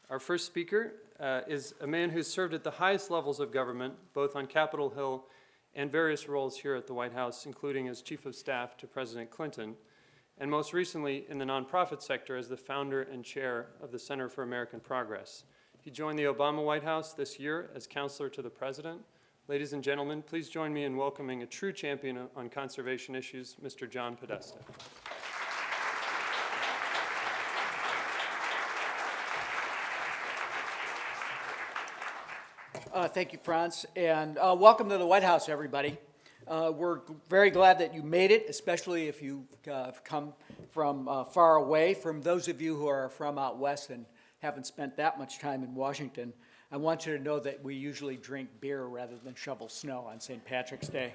Our first speaker is a man who's served at the highest levels of government, both on Capitol Hill and various roles here at the White House, including as Chief of Staff to President Clinton, and most recently in the nonprofit sector as the founder and chair of the Center for American Progress. He joined the Obama White House this year as counselor to the president. Ladies and gentlemen, please join me in welcoming a true champion on conservation issues, Mr. John Podesta. Thank you, Franz, and welcome to the White House, everybody. We're very glad that you made it, especially if you've come from far away. From those of you who are from out west and haven't spent that much time in Washington, I want you to know that we usually drink beer rather than shovel snow on St. Patrick's Day.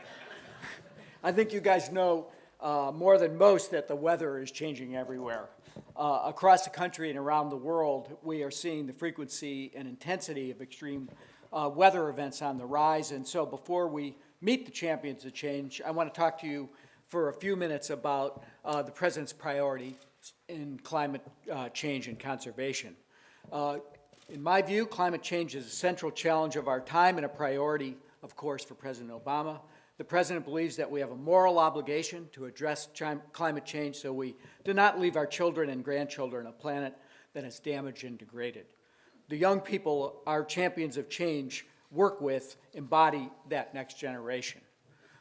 I think you guys know more than most that the weather is changing everywhere. Across the country and around the world, we are seeing the frequency and intensity of extreme weather events on the rise. And so before we meet the champions of change, I want to talk to you for a few minutes about the President's priority in climate change and conservation. In my view, climate change is a central challenge of our time and a priority, of course, for President Obama. The President believes that we have a moral obligation to address climate change so we do not leave our children and grandchildren a planet that is damaged and degraded. The young people our champions of change work with embody that next generation.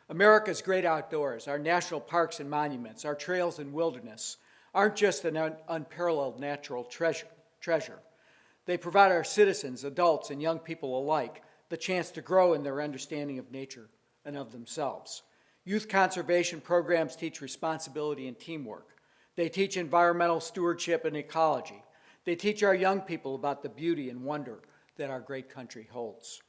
America's great outdoors, our national parks and monuments, our trails and wilderness aren't just an unparalleled natural treasure. They provide our citizens, adults, and young people alike the chance to grow in their understanding of nature and of themselves. Youth conservation programs teach responsibility and teamwork. They teach environmental stewardship and ecology. They teach our young people about the beauty and wonder that our great country holds.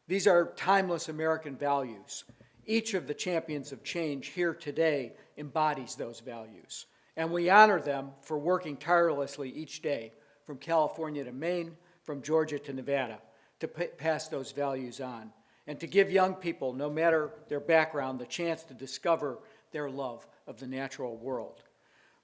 These are timeless American values. Each of the champions of change here today embodies those values, and we honor them for working tirelessly each day, from California to Maine, from Georgia to Nevada, to pass those values on, and to give young people, no matter their background, the chance to discover their love of the natural world.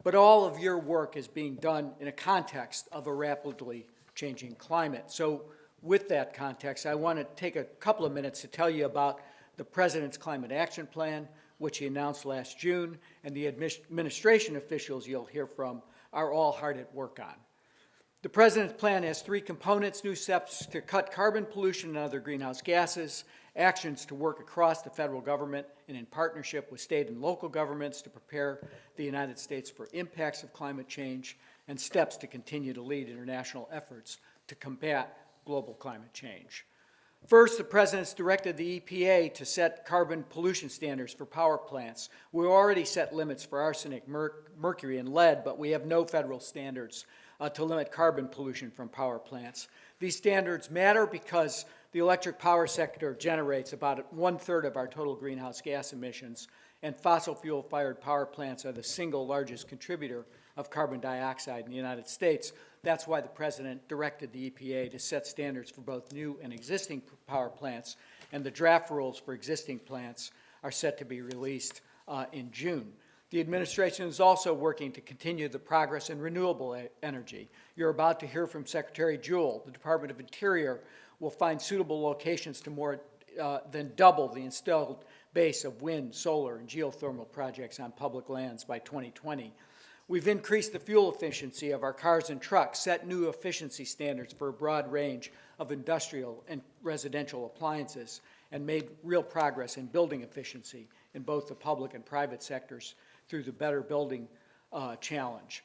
But all of your work is being done in a context of a rapidly changing climate. So with that context, I want to take a couple of minutes to tell you about the President's Climate Action Plan, which he announced last June, and the administration officials you'll hear from are all hard at work on. The President's plan has three components: new steps to cut carbon pollution and other greenhouse gases, actions to work across the federal government and in partnership with state and local governments to prepare the United States for impacts of climate change, and steps to continue to lead international efforts to combat global climate change. First, the President's directed the EPA to set carbon pollution standards for power plants. We already set limits for arsenic, mercury, and lead, but we have no federal standards to limit carbon pollution from power plants. These standards matter because the electric power sector generates about 1/3 of our total greenhouse gas emissions, and fossil fuel-fired power plants are the single largest contributor of carbon dioxide in the United States. That's why the President directed the EPA to set standards for both new and existing power plants, and the draft rules for existing plants are set to be released in June. The administration is also working to continue the progress in renewable energy. You're about to hear from Secretary Jewell. The Department of Interior will find suitable locations to more than double the installed base of wind, solar, and geothermal projects on public lands by 2020. We've increased the fuel efficiency of our cars and trucks, set new efficiency standards for a broad range of industrial and residential appliances, and made real progress in building efficiency in both the public and private sectors through the Better Building Challenge.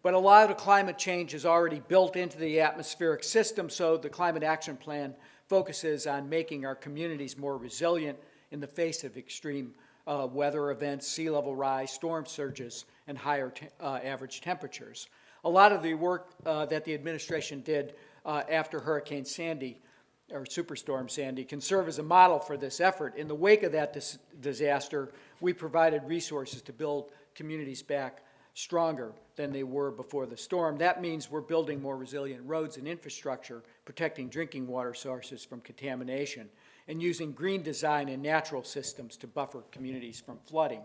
But a lot of climate change is already built into the atmospheric system, so the Climate Action Plan focuses on making our communities more resilient in the face of extreme weather events, sea level rise, storm surges, and higher average temperatures. A lot of the work that the administration did after Hurricane Sandy, or Superstorm Sandy, can serve as a model for this effort. In the wake of that disaster, we provided resources to build communities back stronger than they were before the storm. That means we're building more resilient roads and infrastructure, protecting drinking water sources from contamination, and using green design and natural systems to buffer communities from flooding.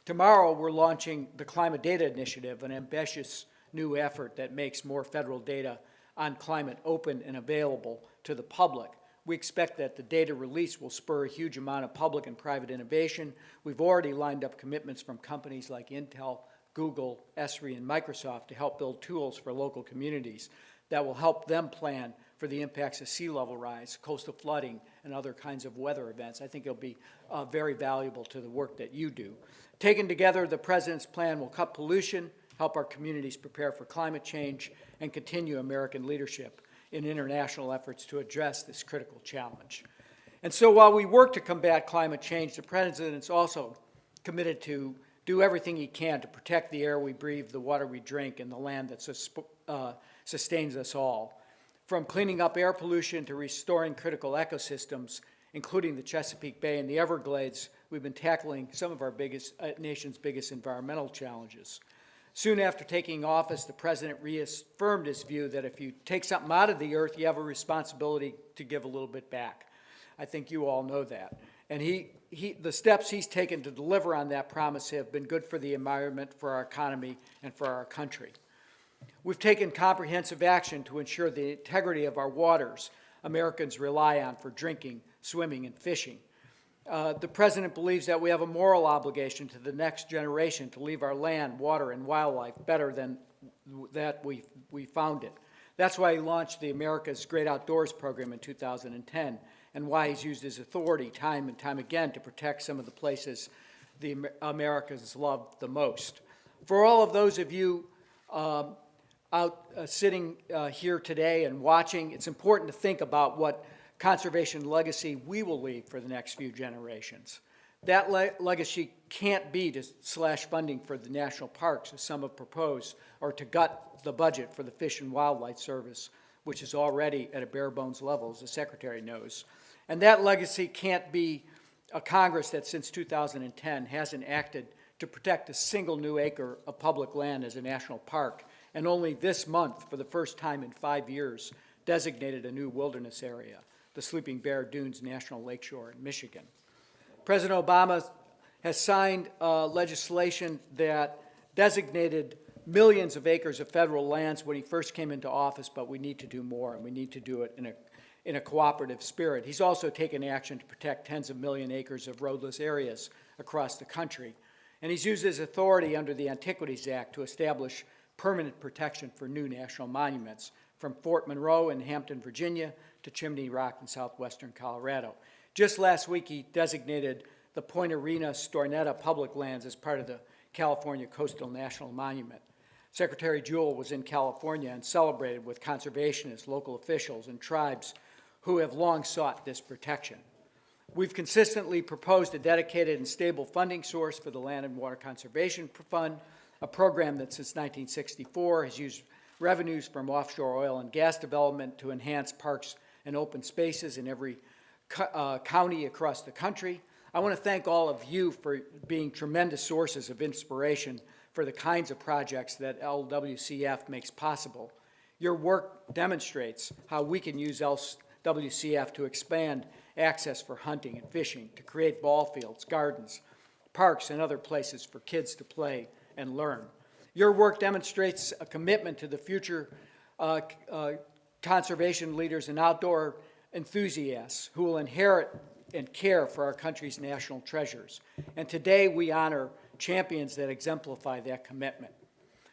Tomorrow, we're launching the Climate Data Initiative, an ambitious new effort that makes more federal data on climate open and available to the public. We expect that the data release will spur a huge amount of public and private innovation. We've already lined up commitments from companies like Intel, Google, Esri, and Microsoft to help build tools for local communities that will help them plan for the impacts of sea level rise, coastal flooding, and other kinds of weather events. I think it'll be very valuable to the work that you do. Taken together, the President's plan will cut pollution, help our communities prepare for climate change, and continue American leadership in international efforts to address this critical challenge. And so while we work to combat climate change, the President's also committed to do everything he can to protect the air we breathe, the water we drink, and the land that sustains us all. From cleaning up air pollution to restoring critical ecosystems, including the Chesapeake Bay and the Everglades, we've been tackling some of our nation's biggest environmental challenges. Soon after taking office, the President reaffirmed his view that if you take something out of the earth, you have a responsibility to give a little bit back. I think you all know that. And the steps he's taken to deliver on that promise have been good for the environment, for our economy, and for our country. We've taken comprehensive action to ensure the integrity of our waters Americans rely on for drinking, swimming, and fishing. The President believes that we have a moral obligation to the next generation to leave our land, water, and wildlife better than that we found it. That's why he launched the America's Great Outdoors program in 2010, and why he's used his authority time and time again to protect some of the places the Americans love the most. For all of those of you sitting here today and watching, it's important to think about what conservation legacy we will leave for the next few generations. That legacy can't be to slash funding for the national parks, as some have proposed, or to gut the budget for the Fish and Wildlife Service, which is already at a bare bones level, as the Secretary knows. And that legacy can't be a Congress that since 2010 hasn't acted to protect a single new acre of public land as a national park, and only this month, for the first time in 5 years, designated a new wilderness area, the Sleeping Bear Dunes National Lakeshore in Michigan. President Obama has signed legislation that designated millions of acres of federal lands when he first came into office, but we need to do more, and we need to do it in a cooperative spirit. He's also taken action to protect tens of million acres of roadless areas across the country. And he's used his authority under the Antiquities Act to establish permanent protection for new national monuments, from Fort Monroe in Hampton, Virginia, to Chimney Rock in southwestern Colorado. Just last week, he designated the Point Arena Stornetta public lands as part of the California Coastal National Monument. Secretary Jewell was in California and celebrated with conservationists, local officials, and tribes who have long sought this protection. We've consistently proposed a dedicated and stable funding source for the Land and Water Conservation Fund, a program that since 1964 has used revenues from offshore oil and gas development to enhance parks and open spaces in every county across the country. I want to thank all of you for being tremendous sources of inspiration for the kinds of projects that LWCF makes possible. Your work demonstrates how we can use LWCF to expand access for hunting and fishing, to create ball fields, gardens, parks, and other places for kids to play and learn. Your work demonstrates a commitment to the future conservation leaders and outdoor enthusiasts who will inherit and care for our country's national treasures. And today we honor champions that exemplify that commitment.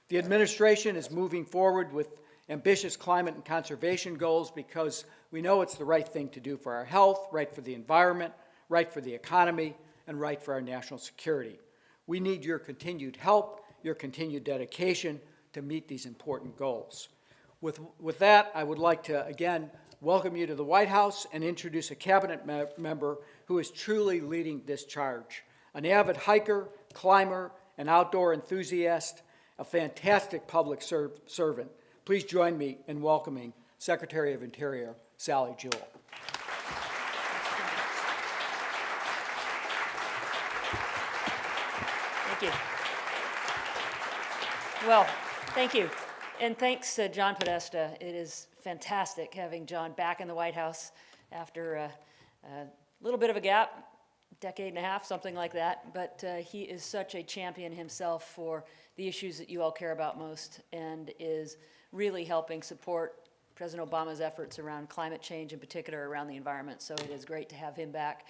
The administration is moving forward with ambitious climate and conservation goals because we know it's the right thing to do for our health, right for the environment, right for the economy, and right for our national security. We need your continued help, your continued dedication to meet these important goals. With that, I would like to again welcome you to the White House and introduce a cabinet member who is truly leading this charge. An avid hiker, climber, and outdoor enthusiast, a fantastic public servant. Please join me in welcoming Secretary of Interior, Sally Jewell. Thank you. Well, thank you. And thanks, John Podesta. It is fantastic having John back in the White House after a little bit of a gap, decade and a half, something like that. But he is such a champion himself for the issues that you all care about most and is really helping support President Obama's efforts around climate change, in particular around the environment. So it is great to have him back.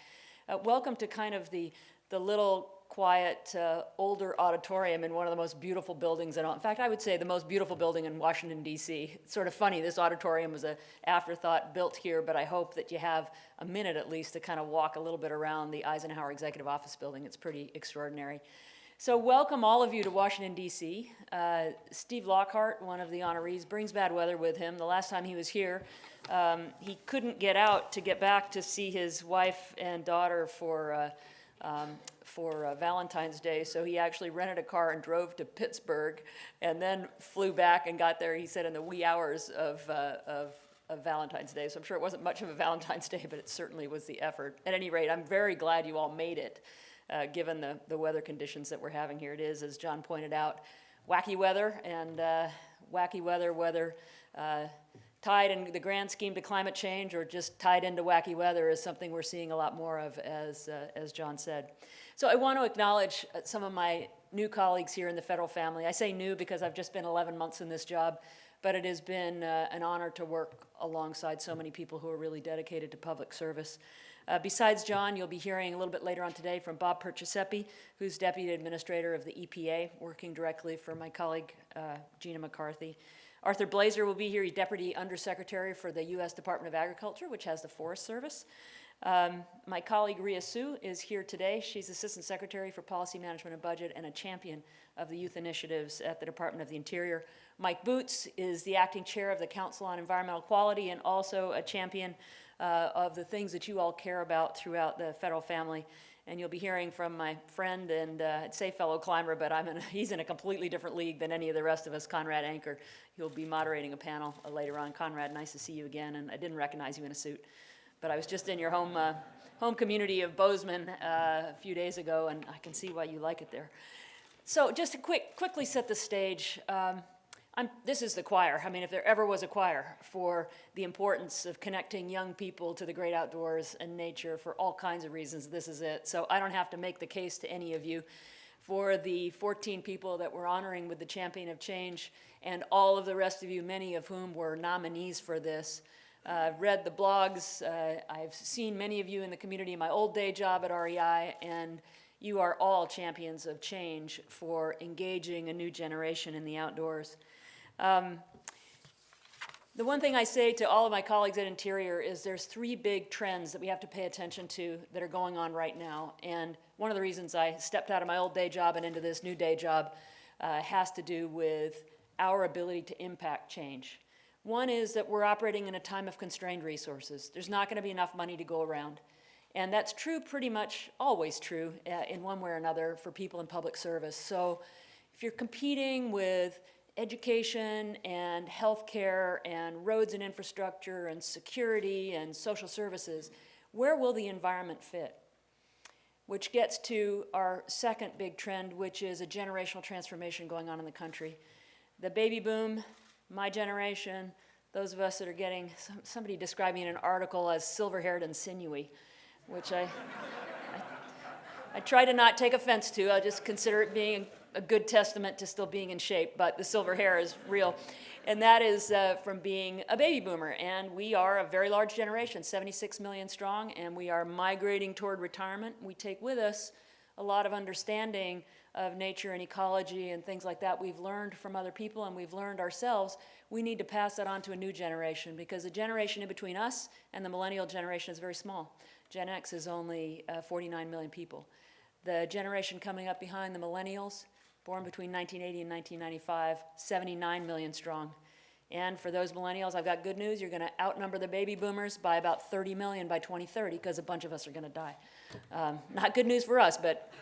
Welcome to kind of the little quiet, older auditorium in one of the most beautiful buildings in fact, I would say the most beautiful building in Washington, D.C. It's sort of funny, this auditorium was an afterthought built here, but I hope that you have a minute at least to kind of walk a little bit around the Eisenhower Executive Office building. It's pretty extraordinary. So welcome all of you to Washington, D.C. Steve Lockhart, one of the honorees, brings bad weather with him. The last time he was here, he couldn't get out to get back to see his wife and daughter for Valentine's Day, so he actually rented a car and drove to Pittsburgh and then flew back and got there, he said, in the wee hours of Valentine's Day. So I'm sure it wasn't much of a Valentine's Day, but it certainly was the effort. At any rate, I'm very glad you all made it, given the weather conditions that we're having here. It is, as John pointed out, wacky weather, and wacky weather tied in the grand scheme to climate change or just tied into wacky weather is something we're seeing a lot more of, as John said. So I want to acknowledge some of my new colleagues here in the federal family. I say new because I've just been 11 months in this job, but it has been an honor to work alongside so many people who are really dedicated to public service. Besides John, you'll be hearing a little bit later on today from Bob Perciasepe, who's Deputy Administrator of the EPA, working directly for my colleague Gina McCarthy. Arthur Blazer will be here. He's Deputy Undersecretary for the U.S. Department of Agriculture, which has the Forest Service. My colleague Rhea Sue is here today. She's Assistant Secretary for Policy Management and Budget and a champion of the youth initiatives at the Department of the Interior. Mike Boots is the Acting Chair of the Council on Environmental Quality and also a champion of the things that you all care about throughout the federal family. And you'll be hearing from my friend and I'd say fellow climber, but he's in a completely different league than any of the rest of us, Conrad Anker. He'll be moderating a panel later on. Conrad, nice to see you again, and I didn't recognize you in a suit, but I was just in your home community of Bozeman a few days ago, and I can see why you like it there. So just to quickly set the stage, this is the choir. I mean, if there ever was a choir for the importance of connecting young people to the great outdoors and nature for all kinds of reasons, this is it. So I don't have to make the case to any of you. For the 14 people that we're honoring with the Champion of Change and all of the rest of you, many of whom were nominees for this, I've read the blogs, I've seen many of you in the community in my old day job at REI, and you are all champions of change for engaging a new generation in the outdoors. The one thing I say to all of my colleagues at Interior is there's three big trends that we have to pay attention to that are going on right now. And one of the reasons I stepped out of my old day job and into this new day job has to do with our ability to impact change. One is that we're operating in a time of constrained resources. There's not going to be enough money to go around. And that's true, pretty much always true in one way or another for people in public service. So if you're competing with education and healthcare and roads and infrastructure and security and social services, where will the environment fit? Which gets to our second big trend, which is a generational transformation going on in the country. The baby boom, my generation, those of us that are getting, somebody described me in an article as silver-haired and sinewy, which I try to not take offense to. I just consider it being a good testament to still being in shape, but the silver hair is real. And that is from being a baby boomer. And we are a very large generation, 76 million strong, and we are migrating toward retirement. We take with us a lot of understanding of nature and ecology and things like that we've learned from other people and we've learned ourselves. We need to pass that on to a new generation because the generation in between us and the millennial generation is very small. Gen X is only 49 million people. The generation coming up behind the millennials, born between 1980 and 1995, 79 million strong. And for those millennials, I've got good news. You're going to outnumber the baby boomers by about 30 million by 2030 because a bunch of us are going to die. Not good news for us, but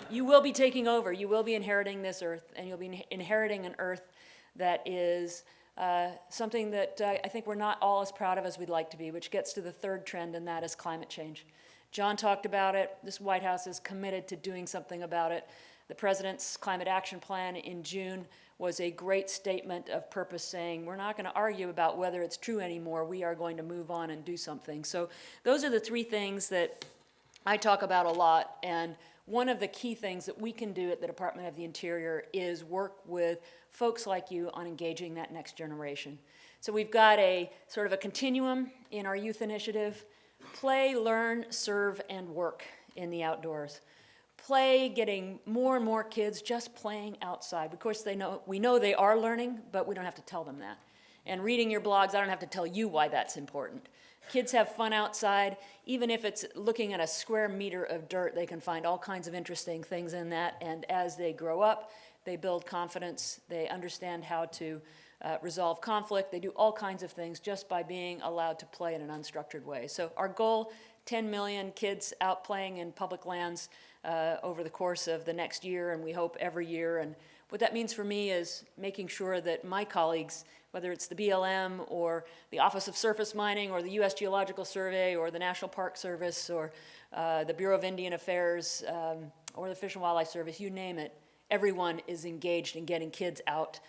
you will be taking over. You will be inheriting this earth, and you'll be inheriting an earth that is something that I think we're not all as proud of as we'd like to be, which gets to the third trend, and that is climate change. John talked about it. This White House is committed to doing something about it. The President's Climate Action Plan in June was a great statement of purpose saying, we're not going to argue about whether it's true anymore. We are going to move on and do something. So those are the three things that I talk about a lot. And one of the key things that we can do at the Department of the Interior is work with folks like you on engaging that next generation. So we've got a sort of a continuum in our youth initiative: play, learn, serve, and work in the outdoors. Play, getting more and more kids just playing outside. Of course, we know they are learning, but we don't have to tell them that. And reading your blogs, I don't have to tell you why that's important. Kids have fun outside. Even if it's looking at a square meter of dirt, they can find all kinds of interesting things in that. And as they grow up, they build confidence. They understand how to resolve conflict. They do all kinds of things just by being allowed to play in an unstructured way. So our goal, 10 million kids out playing in public lands over the course of the next year, and we hope every year. And what that means for me is making sure that my colleagues, whether it's the BLM or the Office of Surface Mining or the U.S. Geological Survey or the National Park Service or the Bureau of Indian Affairs or the Fish and Wildlife Service, you name it, everyone is engaged in getting kids out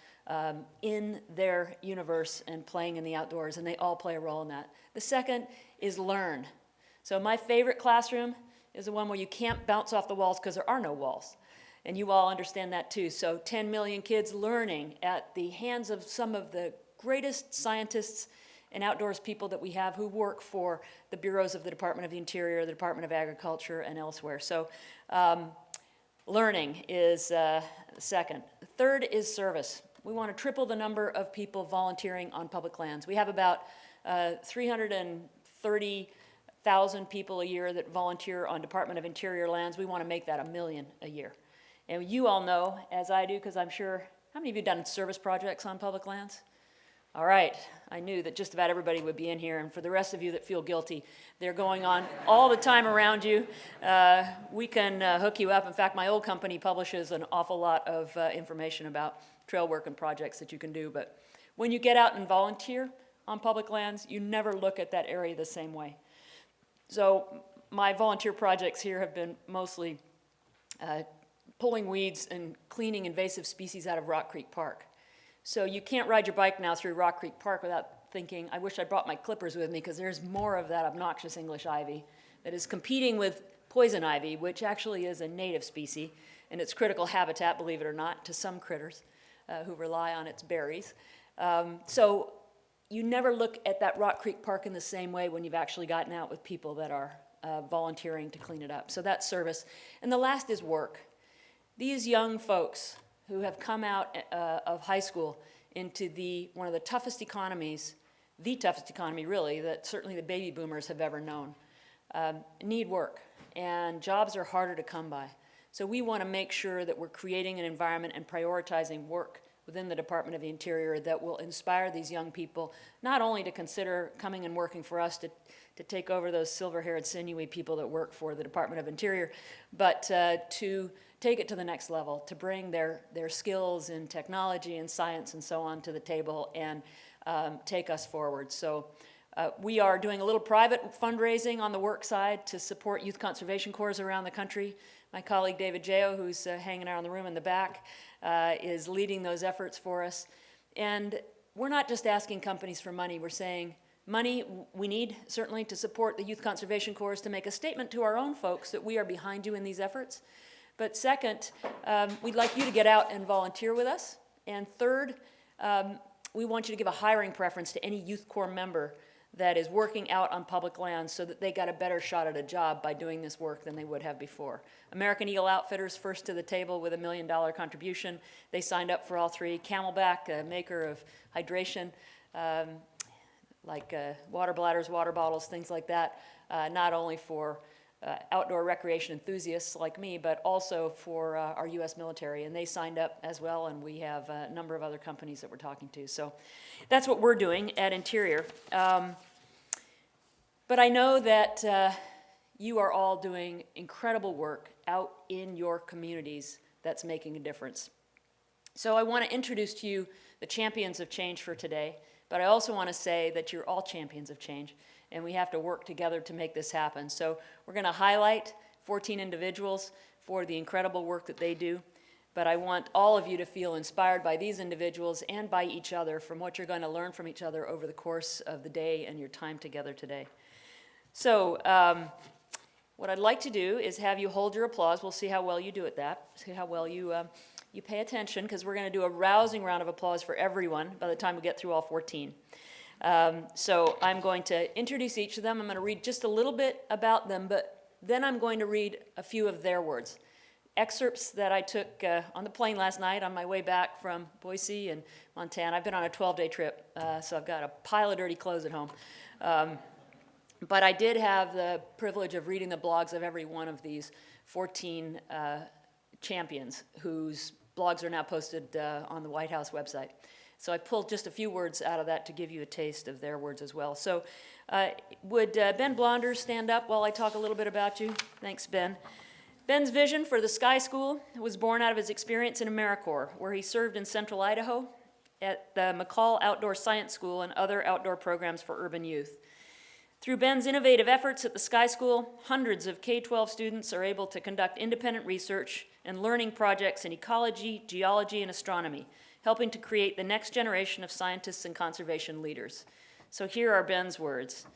in their universe and playing in the outdoors, and they all play a role in that. The second is learn. So my favorite classroom is the one where you can't bounce off the walls because there are no walls. And you all understand that too. So 10 million kids learning at the hands of some of the greatest scientists and outdoors people that we have who work for the bureaus of the Department of the Interior, the Department of Agriculture, and elsewhere. So learning is second. The third is service. We want to triple the number of people volunteering on public lands. We have about 330,000 people a year that volunteer on Department of Interior lands. We want to make that 1 million a year. And you all know, as I do, because I'm sure, how many of you have done service projects on public lands? All right, I knew that just about everybody would be in here, and for the rest of you that feel guilty, they're going on all the time around you. We can hook you up. In fact, my old company publishes an awful lot of information about trail work and projects that you can do, but when you get out and volunteer on public lands, you never look at that area the same way. So my volunteer projects here have been mostly pulling weeds and cleaning invasive species out of Rock Creek Park. So you can't ride your bike now through Rock Creek Park without thinking, I wish I brought my clippers with me, because there's more of that obnoxious English ivy that is competing with poison ivy, which actually is a native species, and it's critical habitat, believe it or not, to some critters who rely on its berries. So you never look at that Rock Creek Park in the same way when you've actually gotten out with people that are volunteering to clean it up. So that's service. And the last is work. These young folks who have come out of high school into one of the toughest economies, the toughest economy really, that certainly the baby boomers have ever known, need work. And jobs are harder to come by. So we want to make sure that we're creating an environment and prioritizing work within the Department of the Interior that will inspire these young people not only to consider coming and working for us to take over those silver-haired, sinewy people that work for the Department of Interior, but to take it to the next level, to bring their skills in technology and science and so on to the table and take us forward. So we are doing a little private fundraising on the work side to support youth conservation corps around the country. My colleague David Jao, who's hanging out in the room in the back, is leading those efforts for us. And we're not just asking companies for money. We're saying, money we need certainly to support the youth conservation corps, to make a statement to our own folks that we are behind you in these efforts. But second, we'd like you to get out and volunteer with us. And third, we want you to give a hiring preference to any Youth Corps member that is working out on public lands so that they got a better shot at a job by doing this work than they would have before. American Eagle Outfitters, first to the table with $1 million contribution. They signed up for all three. Camelback, a maker of hydration, like water bladders, water bottles, things like that, not only for outdoor recreation enthusiasts like me, but also for our U.S. military, and they signed up as well, and we have a number of other companies that we're talking to. So that's what we're doing at Interior. But I know that you are all doing incredible work out in your communities that's making a difference. So I want to introduce to you the champions of change for today, but I also want to say that you're all champions of change, and we have to work together to make this happen. So we're going to highlight 14 individuals for the incredible work that they do, but I want all of you to feel inspired by these individuals and by each other from what you're going to learn from each other over the course of the day and your time together today. So what I'd like to do is have you hold your applause. We'll see how well you do at that, see how well you you pay attention because we're going to do a rousing round of applause for everyone by the time we get through all 14. So I'm going to introduce each of them. I'm going to read just a little bit about them, but then I'm going to read a few of their words. Excerpts that I took on the plane last night on my way back from Boise and Montana. I've been on a 12-day trip, so I've got a pile of dirty clothes at home. But I did have the privilege of reading the blogs of every one of these 14 champions whose blogs are now posted on the White House website. So I pulled just a few words out of that to give you a taste of their words as well. So would Ben Blonder stand up while I talk a little bit about you? Thanks, Ben. Ben's vision for the Sky School was born out of his experience in AmeriCorps, where he served in central Idaho at the McCall Outdoor Science School and other outdoor programs for urban youth. Through Ben's innovative efforts at the Sky School, hundreds of K-12 students are able to conduct independent research and learning projects in ecology, geology, and astronomy, helping to create the next generation of scientists and conservation leaders. So here are Ben's words.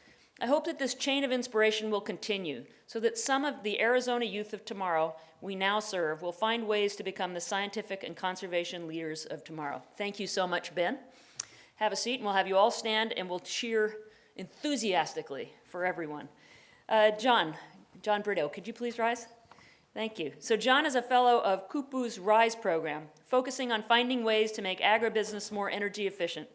I hope that this chain of inspiration will continue so that some of the Arizona youth of tomorrow we now serve will find ways to become the scientific and conservation leaders of tomorrow. Thank you so much, Ben. Have a seat and we'll have you all stand and we'll cheer enthusiastically for everyone. John Brito, could you please rise? Thank you. So John is a fellow of Kupu's RISE program, focusing on finding ways to make agribusiness more energy efficient.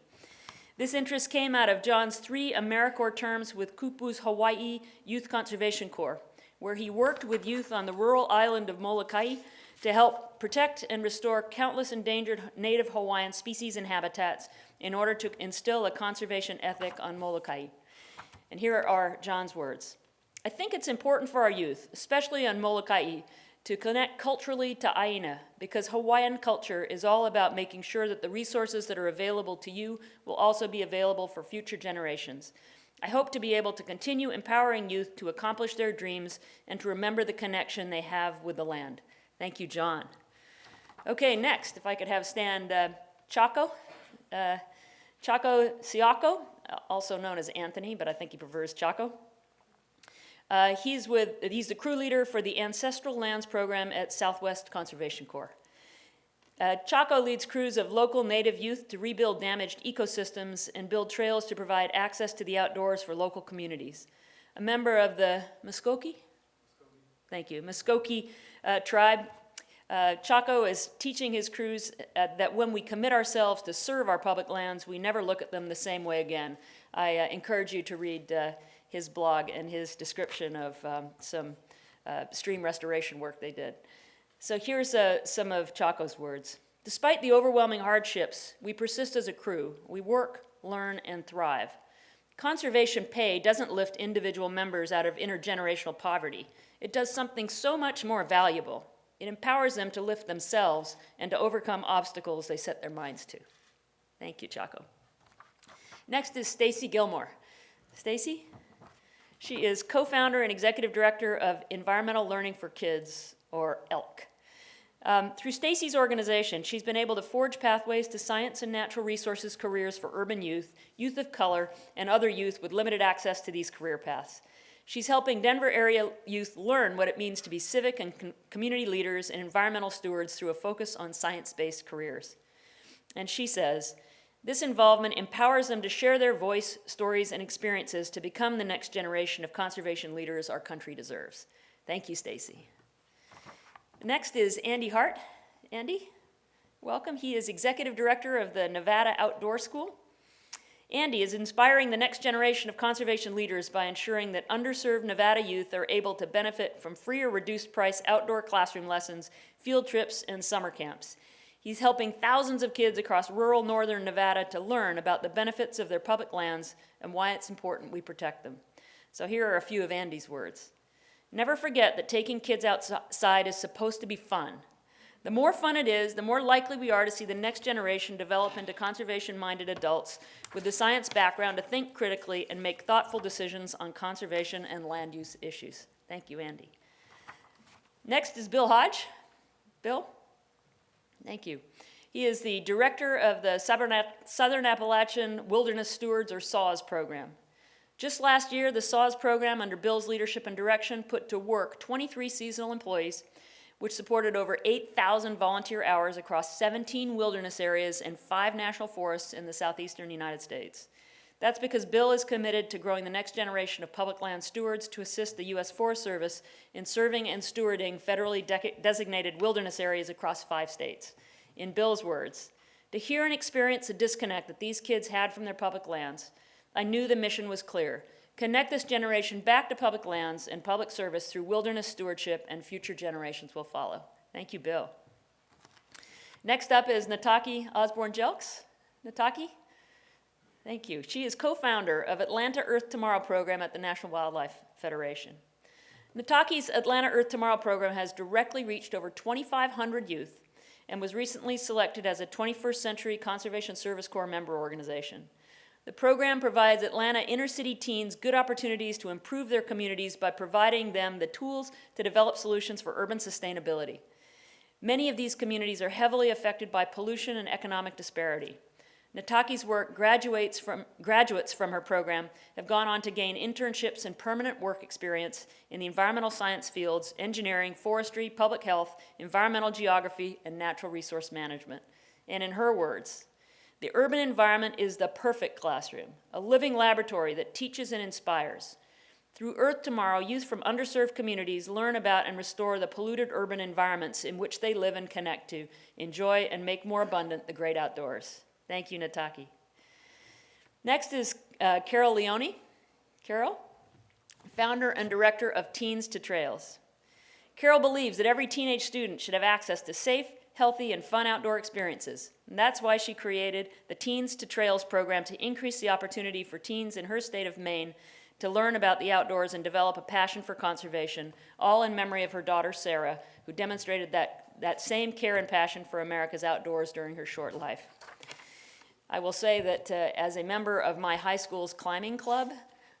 This interest came out of John's 3 AmeriCorps terms with Kupu's Hawaii Youth Conservation Corps, where he worked with youth on the rural island of Molokai to help protect and restore countless endangered native Hawaiian species and habitats in order to instill a conservation ethic on Molokai. And here are John's words. I think it's important for our youth, especially on Molokai, to connect culturally to Aina, because Hawaiian culture is all about making sure that the resources that are available to you will also be available for future generations. I hope to be able to continue empowering youth to accomplish their dreams and to remember the connection they have with the land. Thank you, John. Okay, next, if I could have stand Chaco. Chaco Siako, also known as Anthony, but I think he prefers Chaco. He's the crew leader for the Ancestral Lands Program at Southwest Conservation Corps. Chaco leads crews of local native youth to rebuild damaged ecosystems and build trails to provide access to the outdoors for local communities. A member of the Muskoki? Thank you, Muskoki tribe. Chaco is teaching his crews that when we commit ourselves to serve our public lands, we never look at them the same way again. I encourage you to read his blog and his description of some stream restoration work they did. So here's some of Chaco's words. Despite the overwhelming hardships, we persist as a crew. We work, learn, and thrive. Conservation pay doesn't lift individual members out of intergenerational poverty. It does something so much more valuable. It empowers them to lift themselves and to overcome obstacles they set their minds to. Thank you, Chaco. Next is Stacy Gilmore. Stacy? She is co-founder and executive director of Environmental Learning for Kids, or ELK. Through Stacy's organization, she's been able to forge pathways to science and natural resources careers for urban youth, youth of color, and other youth with limited access to these career paths. She's helping Denver area youth learn what it means to be civic and community leaders and environmental stewards through a focus on science-based careers. And she says, this involvement empowers them to share their voice, stories, and experiences to become the next generation of conservation leaders our country deserves. Thank you, Stacy. Next is Andy Hart. Andy, welcome. He is executive director of the Nevada Outdoor School. Andy is inspiring the next generation of conservation leaders by ensuring that underserved Nevada youth are able to benefit from free or reduced price outdoor classroom lessons, field trips, and summer camps. He's helping thousands of kids across rural northern Nevada to learn about the benefits of their public lands and why it's important we protect them. So here are a few of Andy's words. Never forget that taking kids outside is supposed to be fun. The more fun it is, the more likely we are to see the next generation develop into conservation-minded adults with the science background to think critically and make thoughtful decisions on conservation and land use issues. Thank you, Andy. Next is Bill Hodge. Bill? Thank you. He is the director of the Southern Appalachian Wilderness Stewards, or SAWS program. Just last year, the SAWS program, under Bill's leadership and direction, put to work 23 seasonal employees which supported over 8,000 volunteer hours across 17 wilderness areas and 5 national forests in the southeastern United States. That's because Bill is committed to growing the next generation of public land stewards to assist the U.S. Forest Service in serving and stewarding federally designated wilderness areas across 5 states. In Bill's words, "To hear and experience the disconnect that these kids had from their public lands, I knew the mission was clear. Connect this generation back to public lands and public service through wilderness stewardship, and future generations will follow." Thank you, Bill. Next up is Nataki Osborne-Jelks. Nataki? Thank you. She is co-founder of Atlanta Earth Tomorrow program at the National Wildlife Federation. Nataki's Atlanta Earth Tomorrow program has directly reached over 2,500 youth and was recently selected as a 21st Century Conservation Service Corps member organization. The program provides Atlanta inner-city teens good opportunities to improve their communities by providing them the tools to develop solutions for urban sustainability. Many of these communities are heavily affected by pollution and economic disparity. Nataki's work, graduates from her program have gone on to gain internships and permanent work experience in the environmental science fields, engineering, forestry, public health, environmental geography, and natural resource management. And in her words, "The urban environment is the perfect classroom, a living laboratory that teaches and inspires. Through Earth Tomorrow, youth from underserved communities learn about and restore the polluted urban environments in which they live and connect to, enjoy, and make more abundant the great outdoors." Thank you, Nataki. Next is Carol Leone. Carol, founder and director of Teens to Trails. Carol believes that every teenage student should have access to safe, healthy, and fun outdoor experiences. And that's why she created the Teens to Trails program to increase the opportunity for teens in her state of Maine to learn about the outdoors and develop a passion for conservation, all in memory of her daughter, Sarah, who demonstrated that same care and passion for America's outdoors during her short life. I will say that as a member of my high school's climbing club,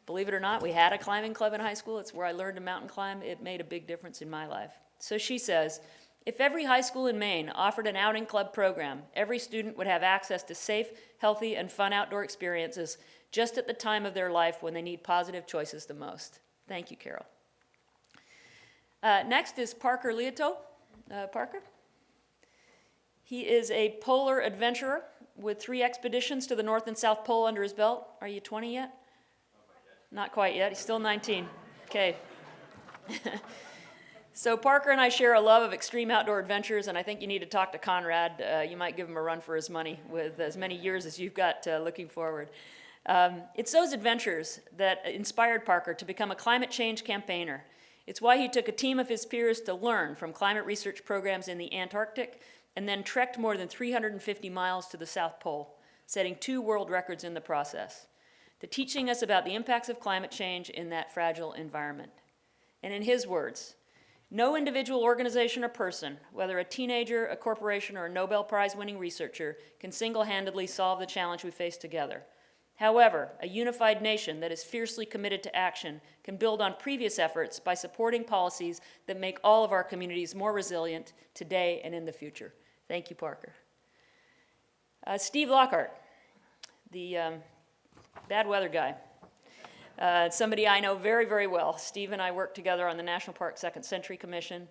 believe it or not, we had a climbing club in high school. It's where I learned to mountain climb. It made a big difference in my life. So she says, "If every high school in Maine offered an outing club program, every student would have access to safe, healthy, and fun outdoor experiences just at the time of their life when they need positive choices the most." Thank you, Carol. Next is Parker Liato. Parker? He is a polar adventurer with 3 expeditions to the North and South Pole under his belt. Are you 20 yet? Not quite yet. He's still 19. Okay. So Parker and I share a love of extreme outdoor adventures, and I think you need to talk to Conrad. You might give him a run for his money with as many years as you've got looking forward. It's those adventures that inspired Parker to become a climate change campaigner. It's why he took a team of his peers to learn from climate research programs in the Antarctic and then trekked more than 350 miles to the South Pole, setting 2 world records in the process, to teaching us about the impacts of climate change in that fragile environment. And in his words, "No individual organization or person, whether a teenager, a corporation, or a Nobel Prize-winning researcher, can single-handedly solve the challenge we face together. However, a unified nation that is fiercely committed to action can build on previous efforts by supporting policies that make all of our communities more resilient today and in the future." Thank you, Parker. Steve Lockhart, the bad weather guy. Somebody I know very, very well. Steve and I worked together on the National Park Second Century Commission.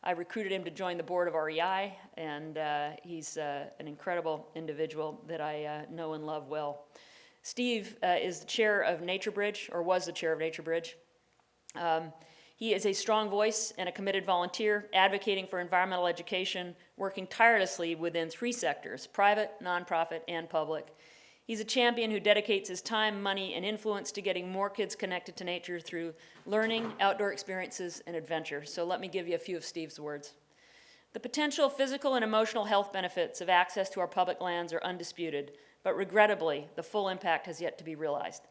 I recruited him to join the board of REI, and he's an incredible individual that I know and love well. Steve is the chair of Nature Bridge, or was the chair of Nature Bridge. He is a strong voice and a committed volunteer, advocating for environmental education, working tirelessly within 3 sectors: private, nonprofit, and public. He's a champion who dedicates his time, money, and influence to getting more kids connected to nature through learning, outdoor experiences, and adventure. So let me give you a few of Steve's words. "The potential physical and emotional health benefits of access to our public lands are undisputed, but regrettably, the full impact has yet to be realized.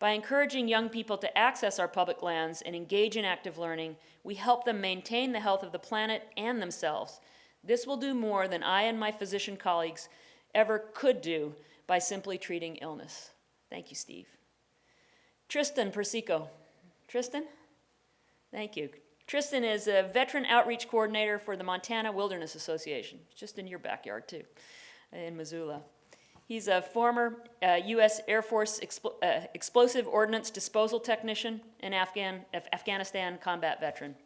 By encouraging young people to access our public lands and engage in active learning, we help them maintain the health of the planet and themselves. This will do more than I and my physician colleagues ever could do by simply treating illness." Thank you, Steve. Tristan Persico. Tristan? Thank you. Tristan is a veteran outreach coordinator for the Montana Wilderness Association, just in your backyard too, in Missoula. He's a former U.S. Air Force explosive ordnance disposal technician and Afghanistan combat veteran.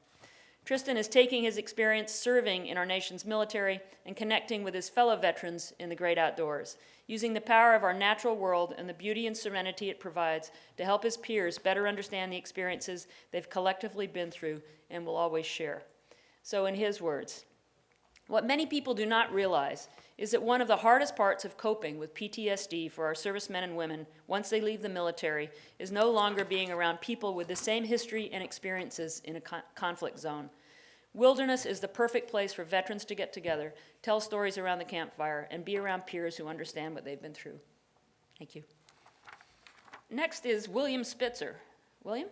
Tristan is taking his experience serving in our nation's military and connecting with his fellow veterans in the great outdoors, using the power of our natural world and the beauty and serenity it provides to help his peers better understand the experiences they've collectively been through and will always share. So in his words, what many people do not realize is that one of the hardest parts of coping with PTSD for our servicemen and women once they leave the military is no longer being around people with the same history and experiences in a conflict zone. Wilderness is the perfect place for veterans to get together, tell stories around the campfire, and be around peers who understand what they've been through. Thank you. Next is William Spitzer. William?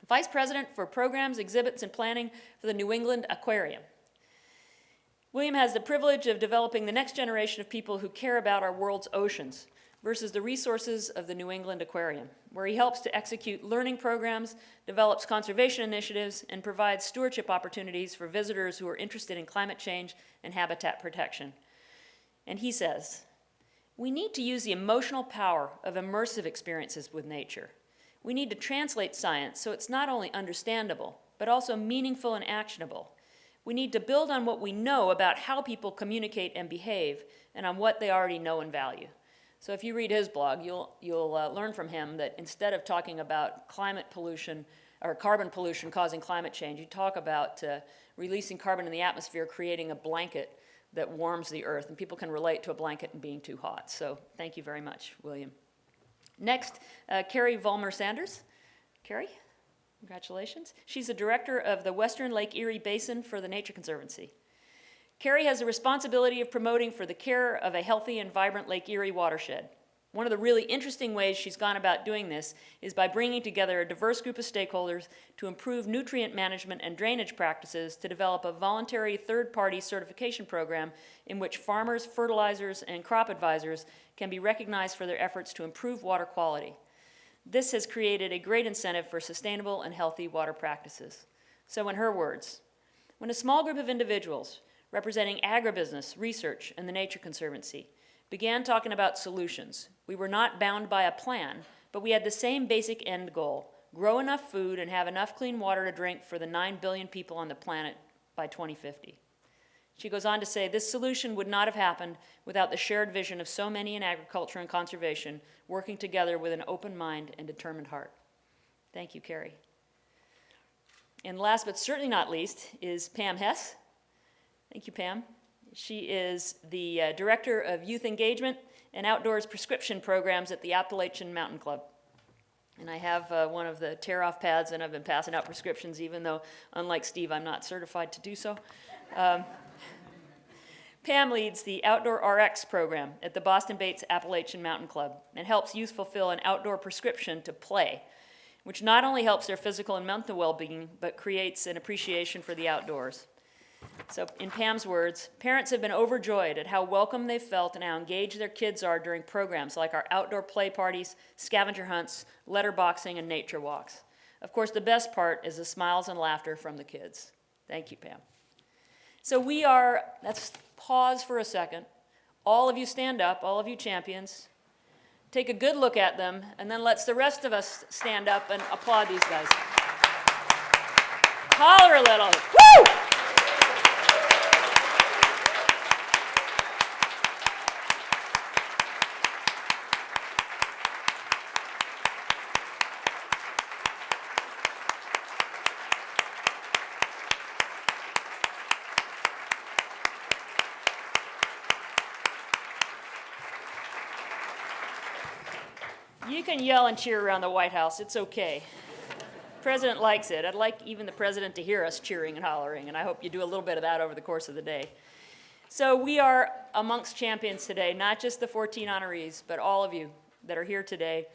Vice President for Programs, Exhibits, and Planning for the New England Aquarium. William has the privilege of developing the next generation of people who care about our world's oceans versus the resources of the New England Aquarium, where he helps to execute learning programs, develops conservation initiatives, and provides stewardship opportunities for visitors who are interested in climate change and habitat protection. And he says, we need to use the emotional power of immersive experiences with nature. We need to translate science so it's not only understandable, but also meaningful and actionable. We need to build on what we know about how people communicate and behave, and on what they already know and value. So if you read his blog, you'll learn from him that instead of talking about climate pollution or carbon pollution causing climate change, you talk about releasing carbon in the atmosphere, creating a blanket that warms the earth, and people can relate to a blanket and being too hot. So thank you very much, William. Next, Carrie Vollmer-Sanders. Carrie? Congratulations. She's the director of the Western Lake Erie Basin for the Nature Conservancy. Carrie has the responsibility of promoting for the care of a healthy and vibrant Lake Erie watershed. One of the really interesting ways she's gone about doing this is by bringing together a diverse group of stakeholders to improve nutrient management and drainage practices to develop a voluntary third-party certification program in which farmers, fertilizers, and crop advisors can be recognized for their efforts to improve water quality. This has created a great incentive for sustainable and healthy water practices. So in her words, when a small group of individuals representing agribusiness, research, and the Nature Conservancy began talking about solutions, we were not bound by a plan, but we had the same basic end goal: grow enough food and have enough clean water to drink for the 9 billion people on the planet by 2050. She goes on to say, this solution would not have happened without the shared vision of so many in agriculture and conservation working together with an open mind and determined heart. Thank you, Carrie. And last but certainly not least is Pam Hess. Thank you, Pam. She is the Director of Youth Engagement and Outdoors Prescription Programs at the Appalachian Mountain Club. And I have one of the tear-off pads, and I've been passing out prescriptions, even though, unlike Steve, I'm not certified to do so. Pam leads the Outdoor RX program at the Boston Bates Appalachian Mountain Club and helps youth fulfill an outdoor prescription to play, which not only helps their physical and mental well-being, but creates an appreciation for the outdoors. So in Pam's words, parents have been overjoyed at how welcome they've felt and how engaged their kids are during programs like our outdoor play parties, scavenger hunts, letterboxing, and nature walks. Of course, the best part is the smiles and laughter from the kids. Thank you, Pam. So let's pause for a second. All of you stand up, all of you champions. Take a good look at them, and then let's the rest of us stand up and applaud these guys. Holler a little. Woo! You can yell and cheer around the White House. It's okay. The president likes it. I'd like even the president to hear us cheering and hollering, and I hope you do a little bit of that over the course of the day. So we are amongst champions today, not just the 14 honorees, but all of you that are here today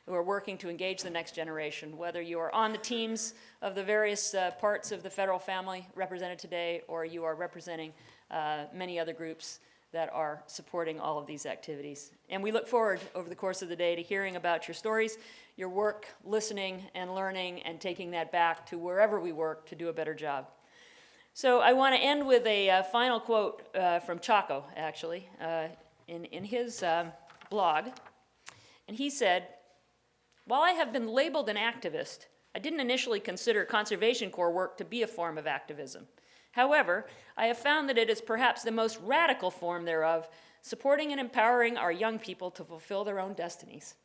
who are working to engage the next generation, whether you are on the teams of the various parts of the federal family represented today, or you are representing many other groups that are supporting all of these activities. And we look forward over the course of the day to hearing about your stories, your work, listening and learning, and taking that back to wherever we work to do a better job. So I want to end with a final quote from Chaco, actually, in his blog. And he said, "While I have been labeled an activist, I didn't initially consider Conservation Corps work to be a form of activism. However, I have found that it is perhaps the most radical form thereof, supporting and empowering our young people to fulfill their own destinies.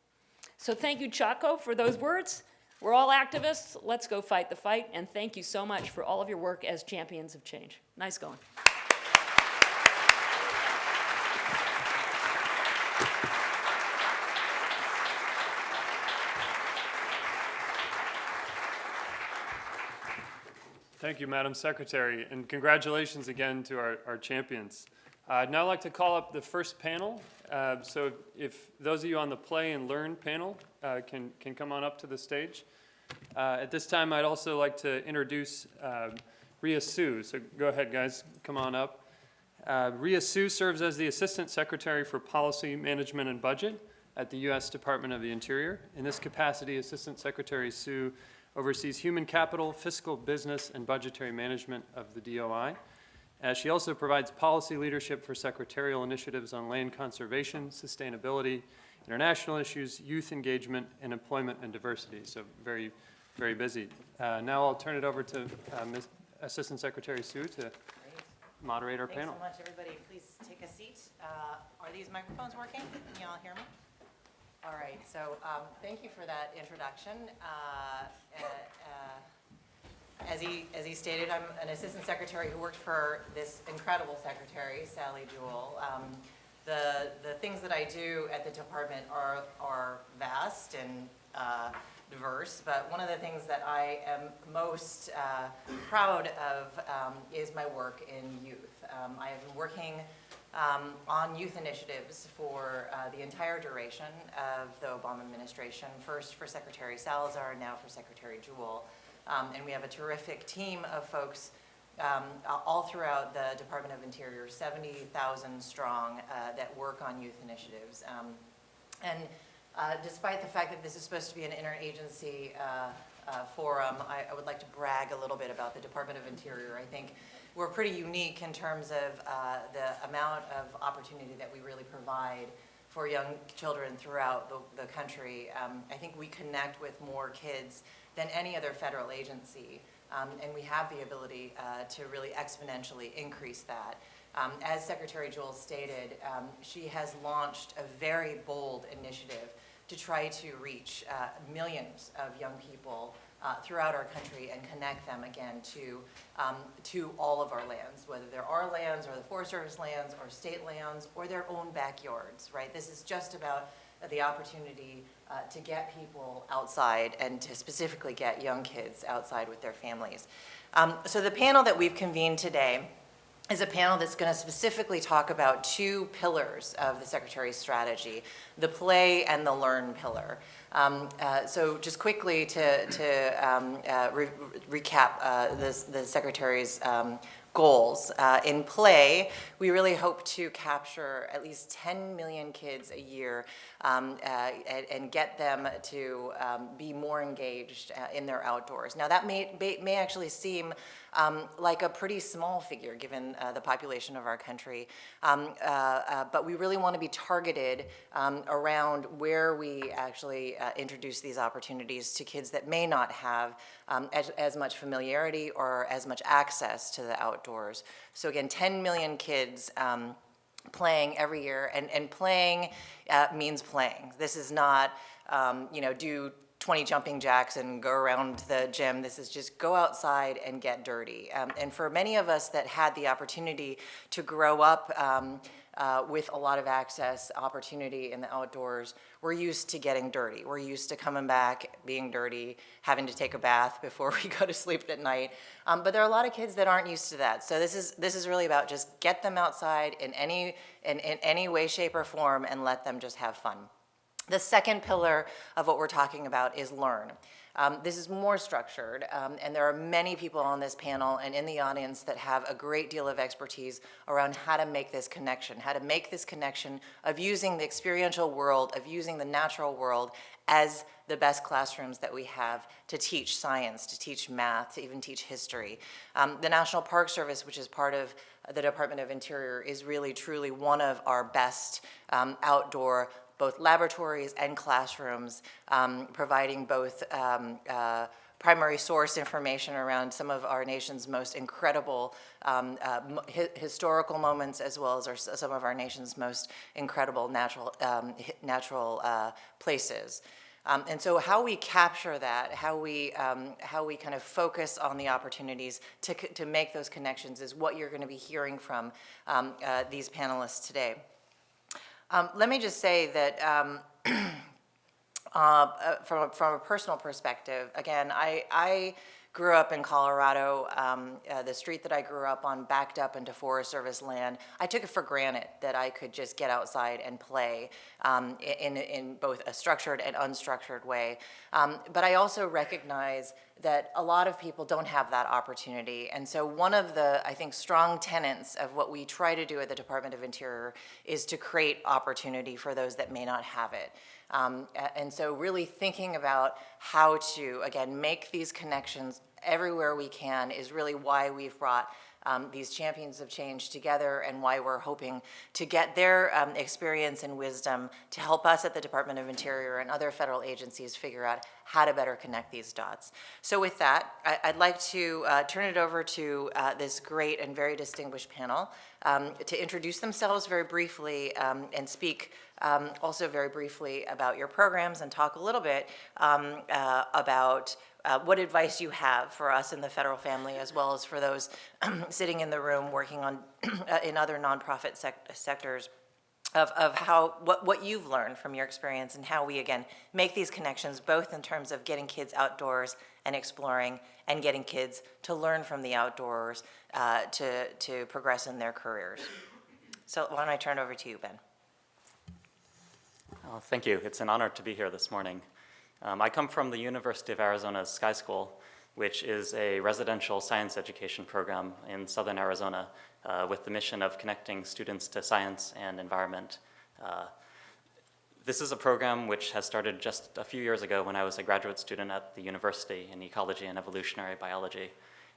So thank you, Chaco, for those words. We're all activists. Let's go fight the fight. And thank you so much for all of your work as champions of change. Nice going. Thank you, Madam Secretary, and congratulations again to our champions. I'd now like to call up the first panel. So if those of you on the Play and Learn panel can come on up to the stage. At this time, I'd also like to introduce Ria Sue. So go ahead, guys, come on up. Ria Sue serves as the Assistant Secretary for Policy, Management, and Budget at the U.S. Department of the Interior. In this capacity, Assistant Secretary Sue oversees human capital, fiscal, business, and budgetary management of the DOI. She also provides policy leadership for secretarial initiatives on land conservation, sustainability, international issues, youth engagement, and employment and diversity. So very, very busy. Now I'll turn it over to Ms. Assistant Secretary Sue to moderate our panel. Thanks so much, everybody. Please take a seat. Are these microphones working? Can you all hear me? All right, so thank you for that introduction. As he stated, I'm an assistant secretary who worked for this incredible secretary, Sally Jewell. The things that I do at the department are vast and diverse, but one of the things that I am most proud of is my work in youth. I have been working on youth initiatives for the entire duration of the Obama administration, first for Secretary Salazar, now for Secretary Jewell. And we have a terrific team of folks all throughout the Department of Interior, 70,000 strong, that work on youth initiatives. Despite the fact that this is supposed to be an interagency forum, I would like to brag a little bit about the Department of Interior. I think we're pretty unique in terms of the amount of opportunity that we really provide for young children throughout the country. I think we connect with more kids than any other federal agency, and we have the ability to really exponentially increase that. As Secretary Jewell stated, she has launched a very bold initiative to try to reach millions of young people throughout our country and connect them again to all of our lands, whether they're our lands or the Forest Service lands or state lands or their own backyards, right? This is just about the opportunity to get people outside and to specifically get young kids outside with their families. So the panel that we've convened today is a panel that's going to specifically talk about two pillars of the Secretary's strategy, the play and the learn pillar. So just quickly to recap the Secretary's goals. In play, we really hope to capture at least 10 million kids a year and get them to be more engaged in their outdoors. Now that may actually seem like a pretty small figure given the population of our country, but we really want to be targeted around where we actually introduce these opportunities to kids that may not have as much familiarity or as much access to the outdoors. So again, 10 million kids playing every year, and playing means playing. This is not, do 20 jumping jacks and go around the gym. This is just go outside and get dirty. And for many of us that had the opportunity to grow up with a lot of access, opportunity in the outdoors, we're used to getting dirty. We're used to coming back, being dirty, having to take a bath before we go to sleep at night. But there are a lot of kids that aren't used to that. So this is really about just get them outside in any way, shape, or form and let them just have fun. The second pillar of what we're talking about is learn. This is more structured, and there are many people on this panel and in the audience that have a great deal of expertise around how to make this connection of using the experiential world, of using the natural world as the best classrooms that we have to teach science, to teach math, to even teach history. The National Park Service, which is part of the Department of Interior, is really, truly one of our best outdoor both laboratories and classrooms, providing both primary source information around some of our nation's most incredible historical moments, as well as some of our nation's most incredible natural places. And so how we capture that, how we kind of focus on the opportunities to make those connections is what you're going to be hearing from these panelists today. Let me just say that from a personal perspective, again, I grew up in Colorado. The street that I grew up on backed up into Forest Service land. I took it for granted that I could just get outside and play in both a structured and unstructured way. But I also recognize that a lot of people don't have that opportunity. And so one of the, I think, strong tenets of what we try to do at the Department of Interior is to create opportunity for those that may not have it. And so really thinking about how to, again, make these connections everywhere we can is really why we've brought these champions of change together, and why we're hoping to get their experience and wisdom to help us at the Department of Interior and other federal agencies figure out how to better connect these dots. So with that, I'd like to turn it over to this great and very distinguished panel to introduce themselves very briefly and speak also very briefly about your programs, and talk a little bit about what advice you have for us in the federal family, as well as for those sitting in the room working on in other nonprofit sectors, of how what you've learned from your experience, and how we again make these connections, both in terms of getting kids outdoors and exploring, and getting kids to learn from the outdoors to progress in their careers. So why don't I turn it over to you, Ben? Thank you. It's an honor to be here this morning. I come from the University of Arizona's Sky School, which is a residential science education program in southern Arizona with the mission of connecting students to science and environment. This is a program which has started just a few years ago when I was a graduate student at the university in ecology and evolutionary biology,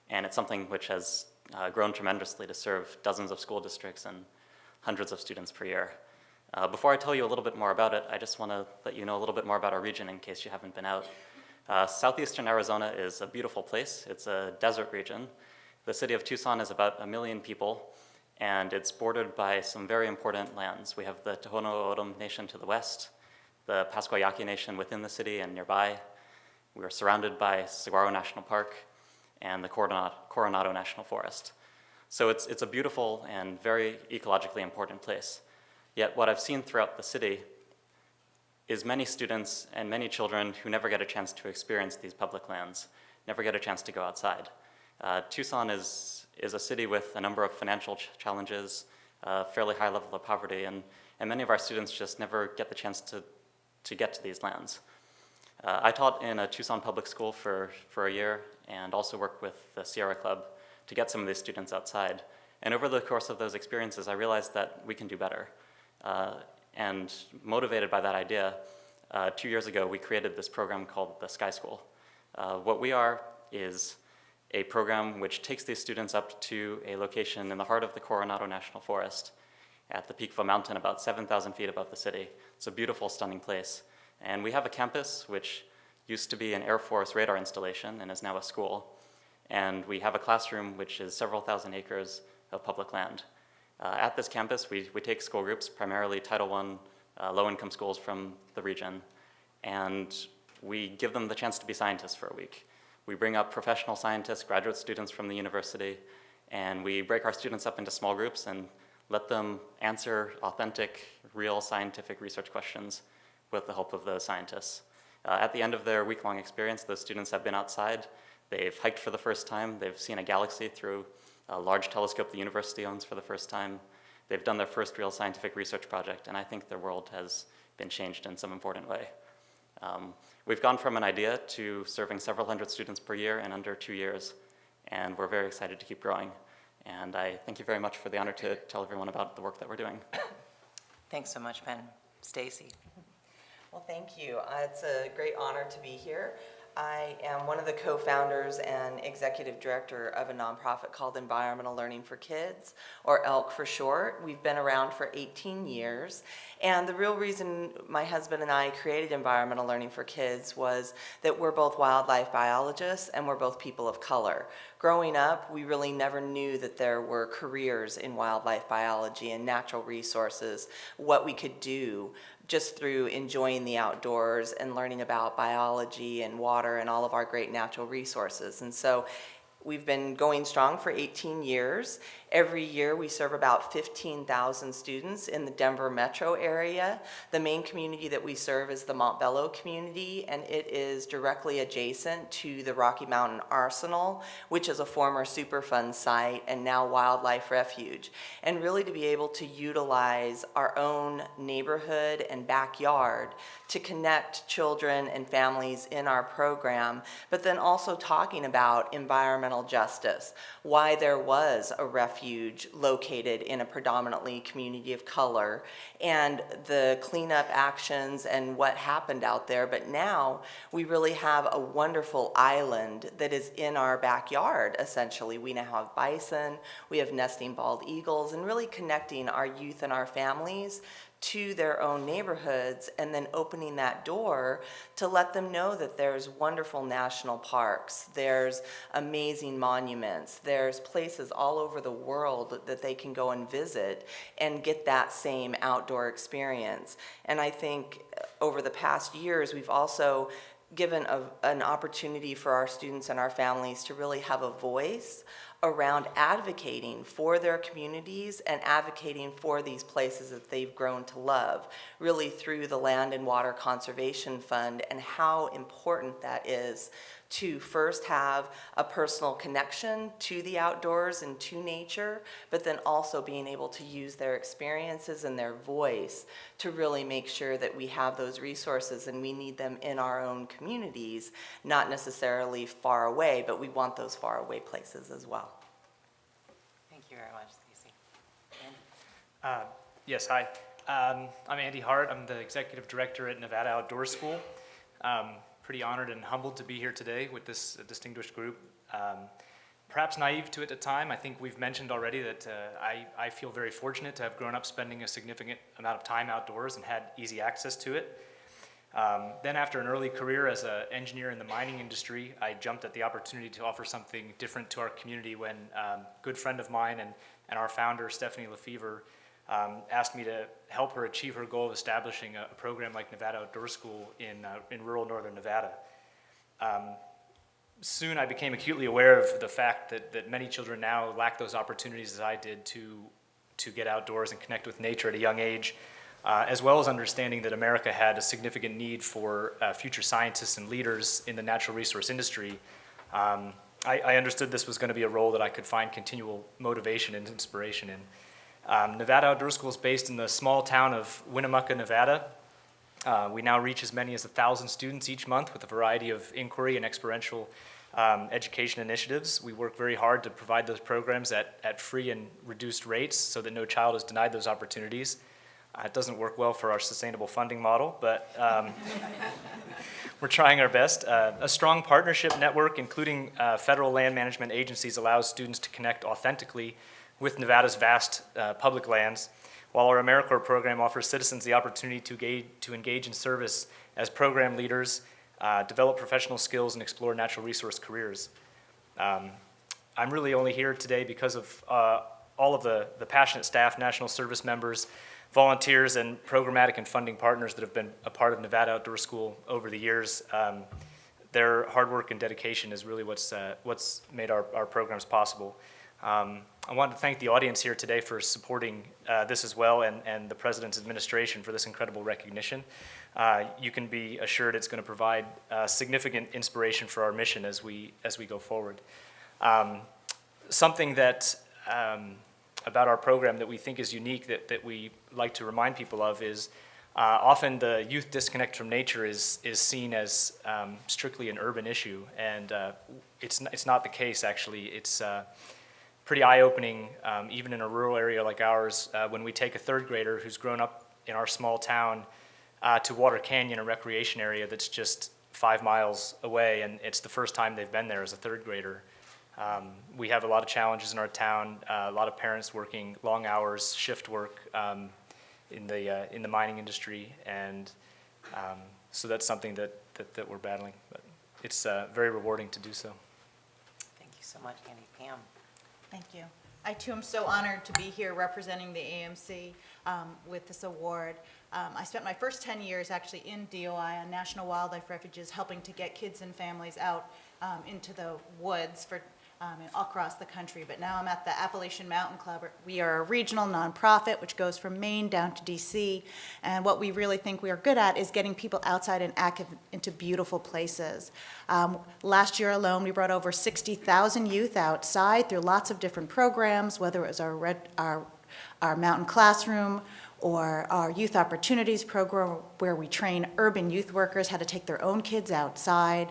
and it's something which has grown tremendously to serve dozens of school districts and hundreds of students per year. Before I tell you a little bit more about it, I just want to let you know a little bit more about our region in case you haven't been out. Southeastern Arizona is a beautiful place. It's a desert region. The city of Tucson is about 1 million people, and it's bordered by some very important lands. We have the Tohono O'odham Nation to the west, the Pascua Yaqui Nation within the city and nearby. We are surrounded by Saguaro National Park and the Coronado National Forest. So it's a beautiful and very ecologically important place. Yet what I've seen throughout the city is many students and many children who never get a chance to experience these public lands, never get a chance to go outside. Tucson is a city with a number of financial challenges, a fairly high level of poverty, and many of our students just never get the chance to get to these lands. I taught in a Tucson public school for a year, and also worked with the Sierra Club to get some of these students outside. And over the course of those experiences, I realized that we can do better. And motivated by that idea, 2 years ago, we created this program called the Sky School. What we are is a program which takes these students up to a location in the heart of the Coronado National Forest at the peak of a mountain about 7,000 feet above the city. It's a beautiful, stunning place. And we have a campus which used to be an Air Force radar installation and is now a school. And we have a classroom which is several thousand acres of public land. At this campus, we take school groups, primarily Title I low-income schools from the region, and we give them the chance to be scientists for a week. We bring up professional scientists, graduate students from the university, and we break our students up into small groups and let them answer authentic, real scientific research questions with the help of those scientists. At the end of their week-long experience, those students have been outside. They've hiked for the first time. They've seen a galaxy through a large telescope the university owns for the first time. They've done their first real scientific research project, and I think their world has been changed in some important way. We've gone from an idea to serving several hundred students per year in under 2 years, and we're very excited to keep growing. And I thank you very much for the honor to tell everyone about the work that we're doing. Thanks so much, Ben. Stacy. Well, thank you. It's a great honor to be here. I am one of the co-founders and executive director of a nonprofit called Environmental Learning for Kids, or ELK for short. We've been around for 18 years, and the real reason my husband and I created Environmental Learning for Kids was that we're both wildlife biologists and we're both people of color. Growing up, we really never knew that there were careers in wildlife biology and natural resources, what we could do just through enjoying the outdoors and learning about biology and water and all of our great natural resources. And so we've been going strong for 18 years. Every year we serve about 15,000 students in the Denver metro area. The main community that we serve is the Montbello community, and it is directly adjacent to the Rocky Mountain Arsenal, which is a former Superfund site and now wildlife refuge. And really to be able to utilize our own neighborhood and backyard to connect children and families in our program, but then also talking about environmental justice, why there was a refuge located in a predominantly community of color, and the cleanup actions and what happened out there. But now we really have a wonderful island that is in our backyard, essentially. We now have bison, we have nesting bald eagles, and really connecting our youth and our families to their own neighborhoods, and then opening that door to let them know that there's wonderful national parks, there's amazing monuments, there's places all over the world that they can go and visit and get that same outdoor experience. And I think over the past years, we've also given an opportunity for our students and our families to really have a voice around advocating for their communities and advocating for these places that they've grown to love, really through the Land and Water Conservation Fund, and how important that is to first have a personal connection to the outdoors and to nature, but then also being able to use their experiences and their voice to really make sure that we have those resources, and we need them in our own communities, not necessarily far away, but we want those far away places as well. Thank you very much, Stacey. Andy? Yes, hi. I'm Andy Hart. I'm the executive director at Nevada Outdoor School. Pretty honored and humbled to be here today with this distinguished group. Perhaps naive to it at the time. I think we've mentioned already that I feel very fortunate to have grown up spending a significant amount of time outdoors and had easy access to it. Then after an early career as an engineer in the mining industry, I jumped at the opportunity to offer something different to our community when a good friend of mine and our founder, Stephanie Lefevre, asked me to help her achieve her goal of establishing a program like Nevada Outdoor School in rural northern Nevada. Soon I became acutely aware of the fact that many children now lack those opportunities as I did to get outdoors and connect with nature at a young age, as well as understanding that America had a significant need for future scientists and leaders in the natural resource industry. I understood this was going to be a role that I could find continual motivation and inspiration in. Nevada Outdoor School is based in the small town of Winnemucca, Nevada. We now reach as many as 1,000 students each month with a variety of inquiry and experiential education initiatives. We work very hard to provide those programs at free and reduced rates so that no child is denied those opportunities. It doesn't work well for our sustainable funding model, but we're trying our best. A strong partnership network, including federal land management agencies, allows students to connect authentically with Nevada's vast public lands, while our AmeriCorps program offers citizens the opportunity to engage in service as program leaders, develop professional skills, and explore natural resource careers. I'm really only here today because of all of the passionate staff, national service members, volunteers, and programmatic and funding partners that have been a part of Nevada Outdoor School over the years. Their hard work and dedication is really what's made our programs possible. I want to thank the audience here today for supporting this as well, and the President's administration for this incredible recognition. You can be assured it's going to provide significant inspiration for our mission as we go forward. Something that about our program that we think is unique that we like to remind people of is often the youth disconnect from nature is seen as strictly an urban issue, and it's not the case actually. It's pretty eye-opening, even in a rural area like ours, when we take a third grader who's grown up in our small town to Water Canyon, a recreation area that's just 5 miles away, and it's the first time they've been there as a third grader. We have a lot of challenges in our town, a lot of parents working long hours, shift work in the mining industry, and so that's something that we're battling. But it's very rewarding to do so. Thank you so much, Andy. Pam? Thank you. I too am so honored to be here representing the AMC with this award. I spent my first 10 years actually in DOI on National Wildlife Refuges, helping to get kids and families out into the woods for across the country. But now I'm at the Appalachian Mountain Club. We are a regional nonprofit which goes from Maine down to DC. And what we really think we are good at is getting people outside and active into beautiful places. Last year alone, we brought over 60,000 youth outside through lots of different programs, whether it was our mountain classroom or our Youth Opportunities program, where we train urban youth workers how to take their own kids outside.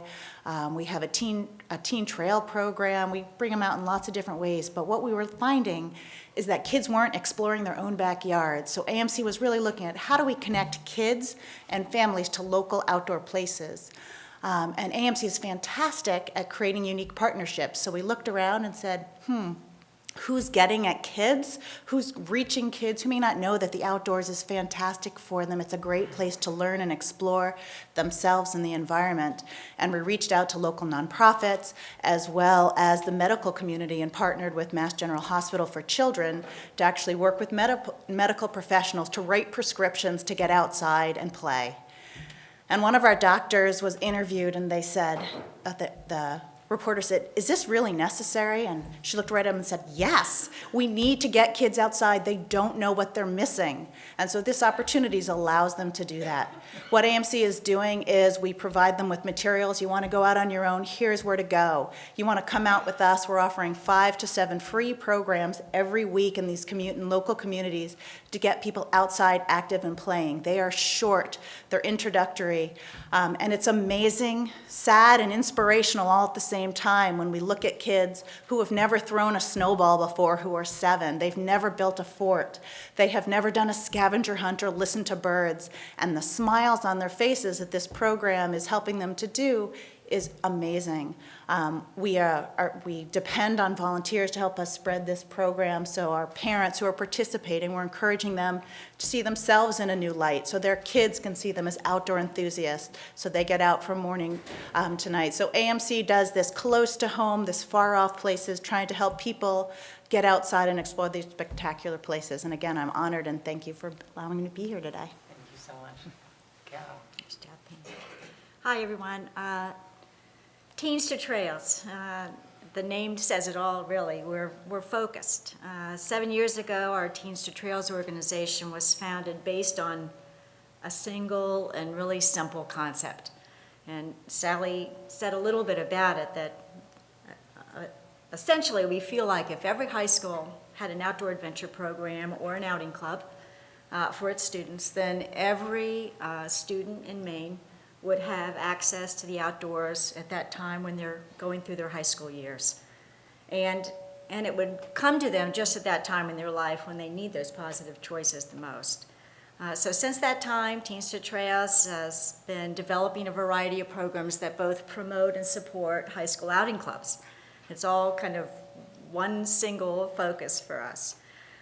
We have a teen trail program. We bring them out in lots of different ways. But what we were finding is that kids weren't exploring their own backyards. So AMC was really looking at how do we connect kids and families to local outdoor places. And AMC is fantastic at creating unique partnerships. So we looked around and said, who's getting at kids, who's reaching kids who may not know that the outdoors is fantastic for them. It's a great place to learn and explore themselves and the environment. And we reached out to local nonprofits as well as the medical community and partnered with Mass General Hospital for Children to actually work with medical professionals to write prescriptions to get outside and play. And one of our doctors was interviewed, and they said, the reporter said, "Is this really necessary?" And she looked right at him and said, "Yes, we need to get kids outside. They don't know what they're missing." And so this opportunities allows them to do that. What AMC is doing is we provide them with materials. You want to go out on your own, here's where to go. You want to come out with us, we're offering 5 to 7 free programs every week in these local communities to get people outside active and playing. They are short, they're introductory, and it's amazing, sad, and inspirational all at the same time when we look at kids who have never thrown a snowball before, who are 7. They've never built a fort. They have never done a scavenger hunt or listened to birds. And the smiles on their faces that this program is helping them to do is amazing. We depend on volunteers to help us spread this program, so our parents who are participating, we're encouraging them to see themselves in a new light, so their kids can see them as outdoor enthusiasts, so they get out from morning to night. So AMC does this close to home, this far off places, trying to help people get outside and explore these spectacular places. And again, I'm honored and thank you for allowing me to be here today. Thank you so much. Carol? Hi, everyone. Teens to Trails. The name says it all, really. We're focused. 7 years ago, our Teens to Trails organization was founded based on a single and really simple concept. And Sally said a little bit about it, that essentially we feel like if every high school had an outdoor adventure program or an outing club for its students, then every student in Maine would have access to the outdoors at that time when they're going through their high school years. And it would come to them just at that time in their life when they need those positive choices the most. So since that time, Teens to Trails has been developing a variety of programs that both promote and support high school outing clubs. It's all kind of one single focus for us.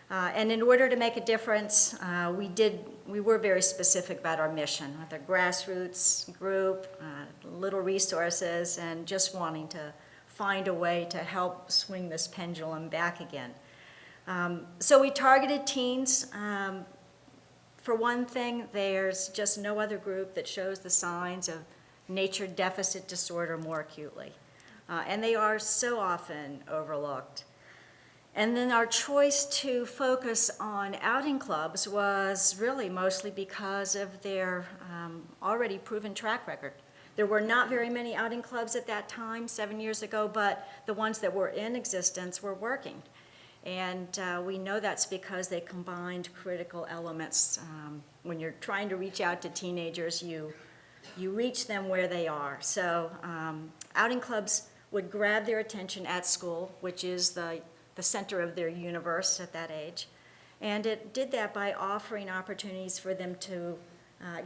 And in order to make a difference, we were very specific about our mission with a grassroots group, little resources, and just wanting to find a way to help swing this pendulum back again. So we targeted teens. For one thing, there's just no other group that shows the signs of nature deficit disorder more acutely. And they are so often overlooked. And then our choice to focus on outing clubs was really mostly because of their already proven track record. There were not very many outing clubs at that time, 7 years ago, but the ones that were in existence were working. And we know that's because they combined critical elements. When you're trying to reach out to teenagers, you reach them where they are. So outing clubs would grab their attention at school, which is the center of their universe at that age. And it did that by offering opportunities for them to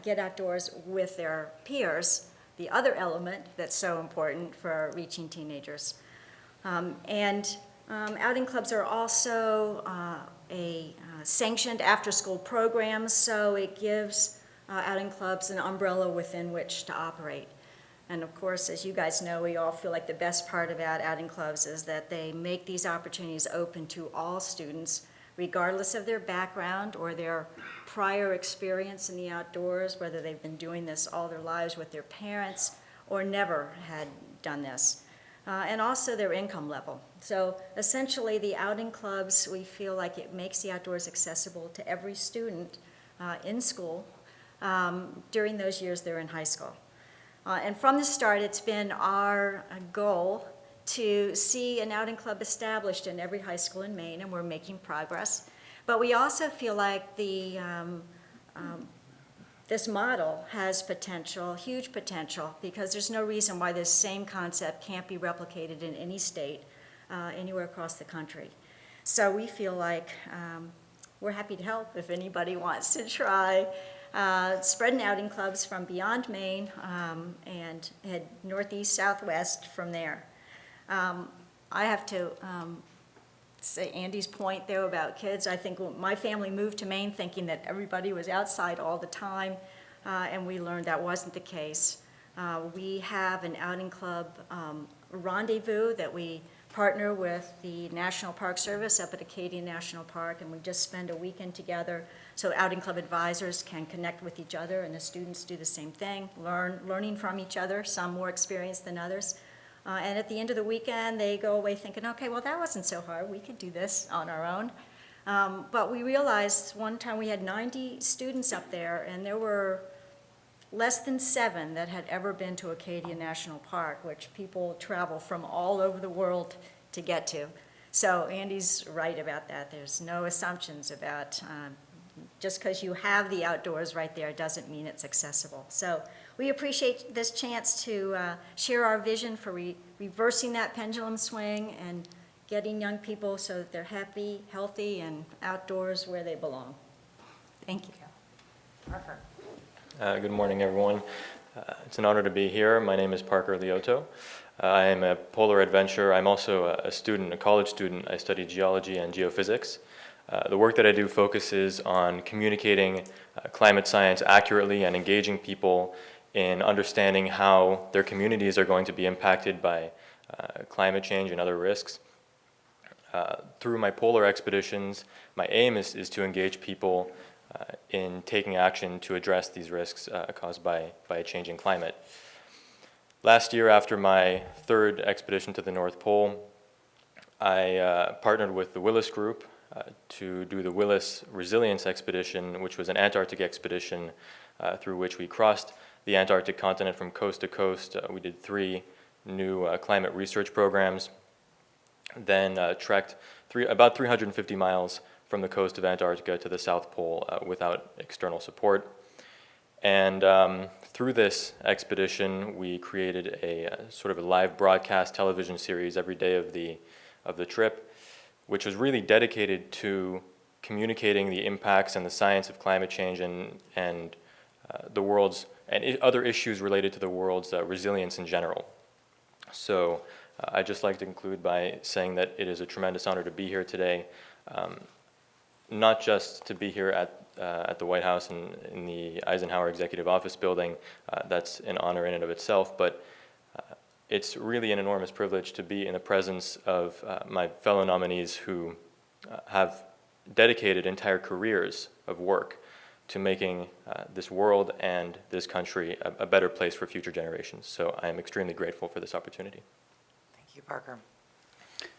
get outdoors with their peers the other element that's so important for reaching teenagers. Outing clubs are also a sanctioned after-school program, so it gives outing clubs an umbrella within which to operate. And of course, as you guys know, we all feel like the best part about outing clubs is that they make these opportunities open to all students, regardless of their background or their prior experience in the outdoors, whether they've been doing this all their lives with their parents or never had done this, and also their income level. So essentially, the outing clubs, we feel like it makes the outdoors accessible to every student in school during those years they're in high school. And from the start, it's been our goal to see an outing club established in every high school in Maine, and we're making progress. But we also feel like this model has potential, huge potential, because there's no reason why this same concept can't be replicated in any state, anywhere across the country. So we feel like we're happy to help if anybody wants to try spreading outing clubs from beyond Maine and head northeast, southwest from there. I have to say Andy's point there about kids. I think my family moved to Maine thinking that everybody was outside all the time, and we learned that wasn't the case. We have an outing club rendezvous that we partner with the National Park Service up at Acadia National Park, and we just spend a weekend together so outing club advisors can connect with each other, and the students do the same thing, learning from each other, some more experienced than others. And at the end of the weekend, they go away thinking, okay, well, that wasn't so hard. We could do this on our own. But we realized one time we had 90 students up there, and there were less than 7 that had ever been to Acadia National Park, which people travel from all over the world to get to. So Andy's right about that. There's no assumptions about just because you have the outdoors right there doesn't mean it's accessible. So we appreciate this chance to share our vision for reversing that pendulum swing and getting young people so that they're happy, healthy, and outdoors where they belong. Thank you. Parker. Good morning, everyone. It's an honor to be here. My name is Parker Lioto. I am a polar adventurer. I'm also a student, a college student. I study geology and geophysics. The work that I do focuses on communicating climate science accurately and engaging people in understanding how their communities are going to be impacted by climate change and other risks. Through my polar expeditions, my aim is to engage people in taking action to address these risks caused by a changing climate. Last year, after my 3rd expedition to the North Pole, I partnered with the Willis Group to do the Willis Resilience Expedition, which was an Antarctic expedition through which we crossed the Antarctic continent from coast to coast. We did 3 new climate research programs, then trekked about 350 miles from the coast of Antarctica to the South Pole without external support. And through this expedition, we created a sort of a live broadcast television series every day of the trip, which was really dedicated to communicating the impacts and the science of climate change and the world's and other issues related to the world's resilience in general. So I'd just like to conclude by saying that it is a tremendous honor to be here today, not just to be here at the White House and in the Eisenhower Executive Office Building. That's an honor in and of itself, but it's really an enormous privilege to be in the presence of my fellow nominees who have dedicated entire careers of work to making this world and this country a better place for future generations. So I am extremely grateful for this opportunity. Thank you, Parker.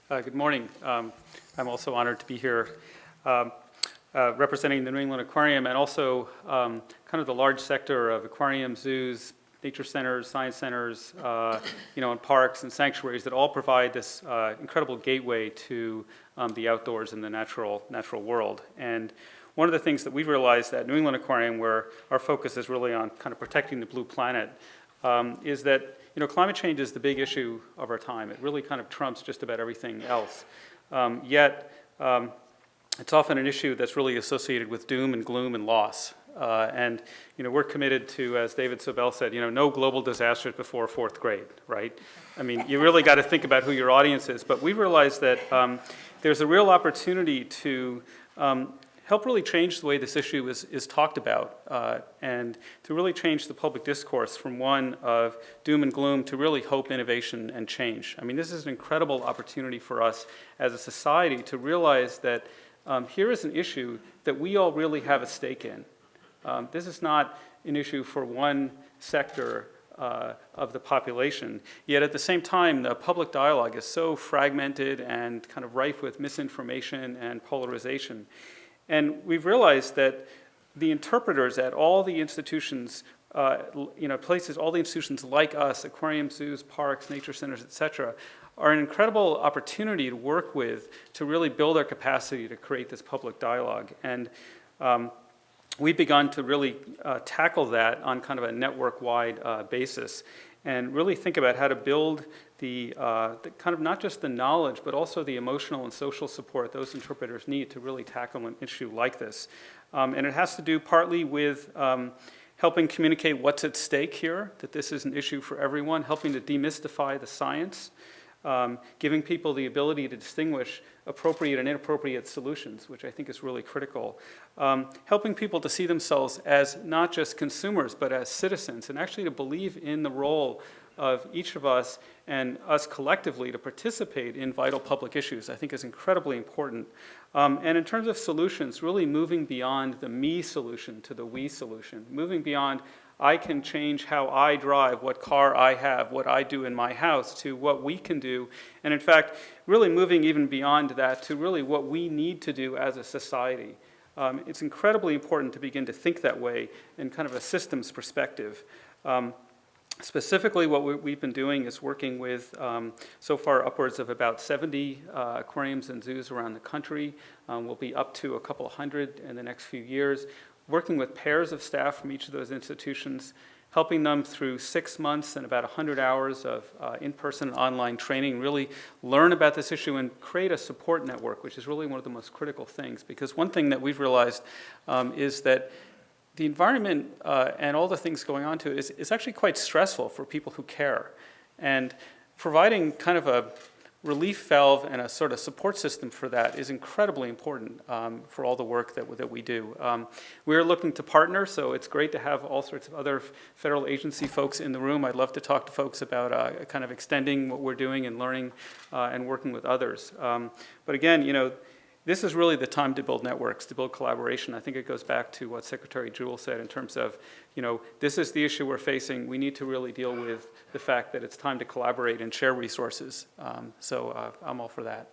Good morning. I'm also honored to be here representing the New England Aquarium and also kind of the large sector of aquariums, zoos, nature centers, science centers, and parks and sanctuaries that all provide this incredible gateway to the outdoors and the natural world. And one of the things that we realized at New England Aquarium, where our focus is really on kind of protecting the blue planet, is that climate change is the big issue of our time. It really kind of trumps just about everything else. Yet it's often an issue that's really associated with doom and gloom and loss. And, we're committed to, as David Sobel said, no global disasters before fourth grade, right? I mean, you really got to think about who your audience is. But we realized that there's a real opportunity to help really change the way this issue is talked about and to really change the public discourse from one of doom and gloom to really hope, innovation, and change. I mean, this is an incredible opportunity for us as a society to realize that here is an issue that we all really have a stake in. This is not an issue for one sector of the population. Yet at the same time, the public dialogue is so fragmented and kind of rife with misinformation and polarization. And we've realized that the interpreters at all the institutions, places, all the institutions like us, aquariums, zoos, parks, nature centers, et cetera, are an incredible opportunity to work with to really build our capacity to create this public dialogue. And we've begun to really tackle that on kind of a network-wide basis and really think about how to build the kind of not just the knowledge, but also the emotional and social support those interpreters need to really tackle an issue like this. And it has to do partly with helping communicate what's at stake here, that this is an issue for everyone, helping to demystify the science, giving people the ability to distinguish appropriate and inappropriate solutions, which I think is really critical. Helping people to see themselves as not just consumers, but as citizens, and actually to believe in the role of each of us and us collectively to participate in vital public issues, I think is incredibly important. And in terms of solutions, really moving beyond the me solution to the we solution, moving beyond I can change how I drive, what car I have, what I do in my house, to what we can do. And in fact, really moving even beyond that to really what we need to do as a society. It's incredibly important to begin to think that way in kind of a systems perspective. Specifically, what we've been doing is working with, so far, upwards of about 70 aquariums and zoos around the country. We'll be up to a couple hundred in the next few years, working with pairs of staff from each of those institutions, helping them through 6 months and about 100 hours of in-person and online training, really learn about this issue and create a support network, which is really one of the most critical things. Because one thing that we've realized is that the environment and all the things going on to it is actually quite stressful for people who care. And providing kind of a relief valve and a sort of support system for that is incredibly important for all the work that we do. We're looking to partner, so it's great to have all sorts of other federal agency folks in the room. I'd love to talk to folks about kind of extending what we're doing and learning and working with others. But again, this is really the time to build networks, to build collaboration. I think it goes back to what Secretary Jewell said in terms of, this is the issue we're facing. We need to really deal with the fact that it's time to collaborate and share resources. So I'm all for that.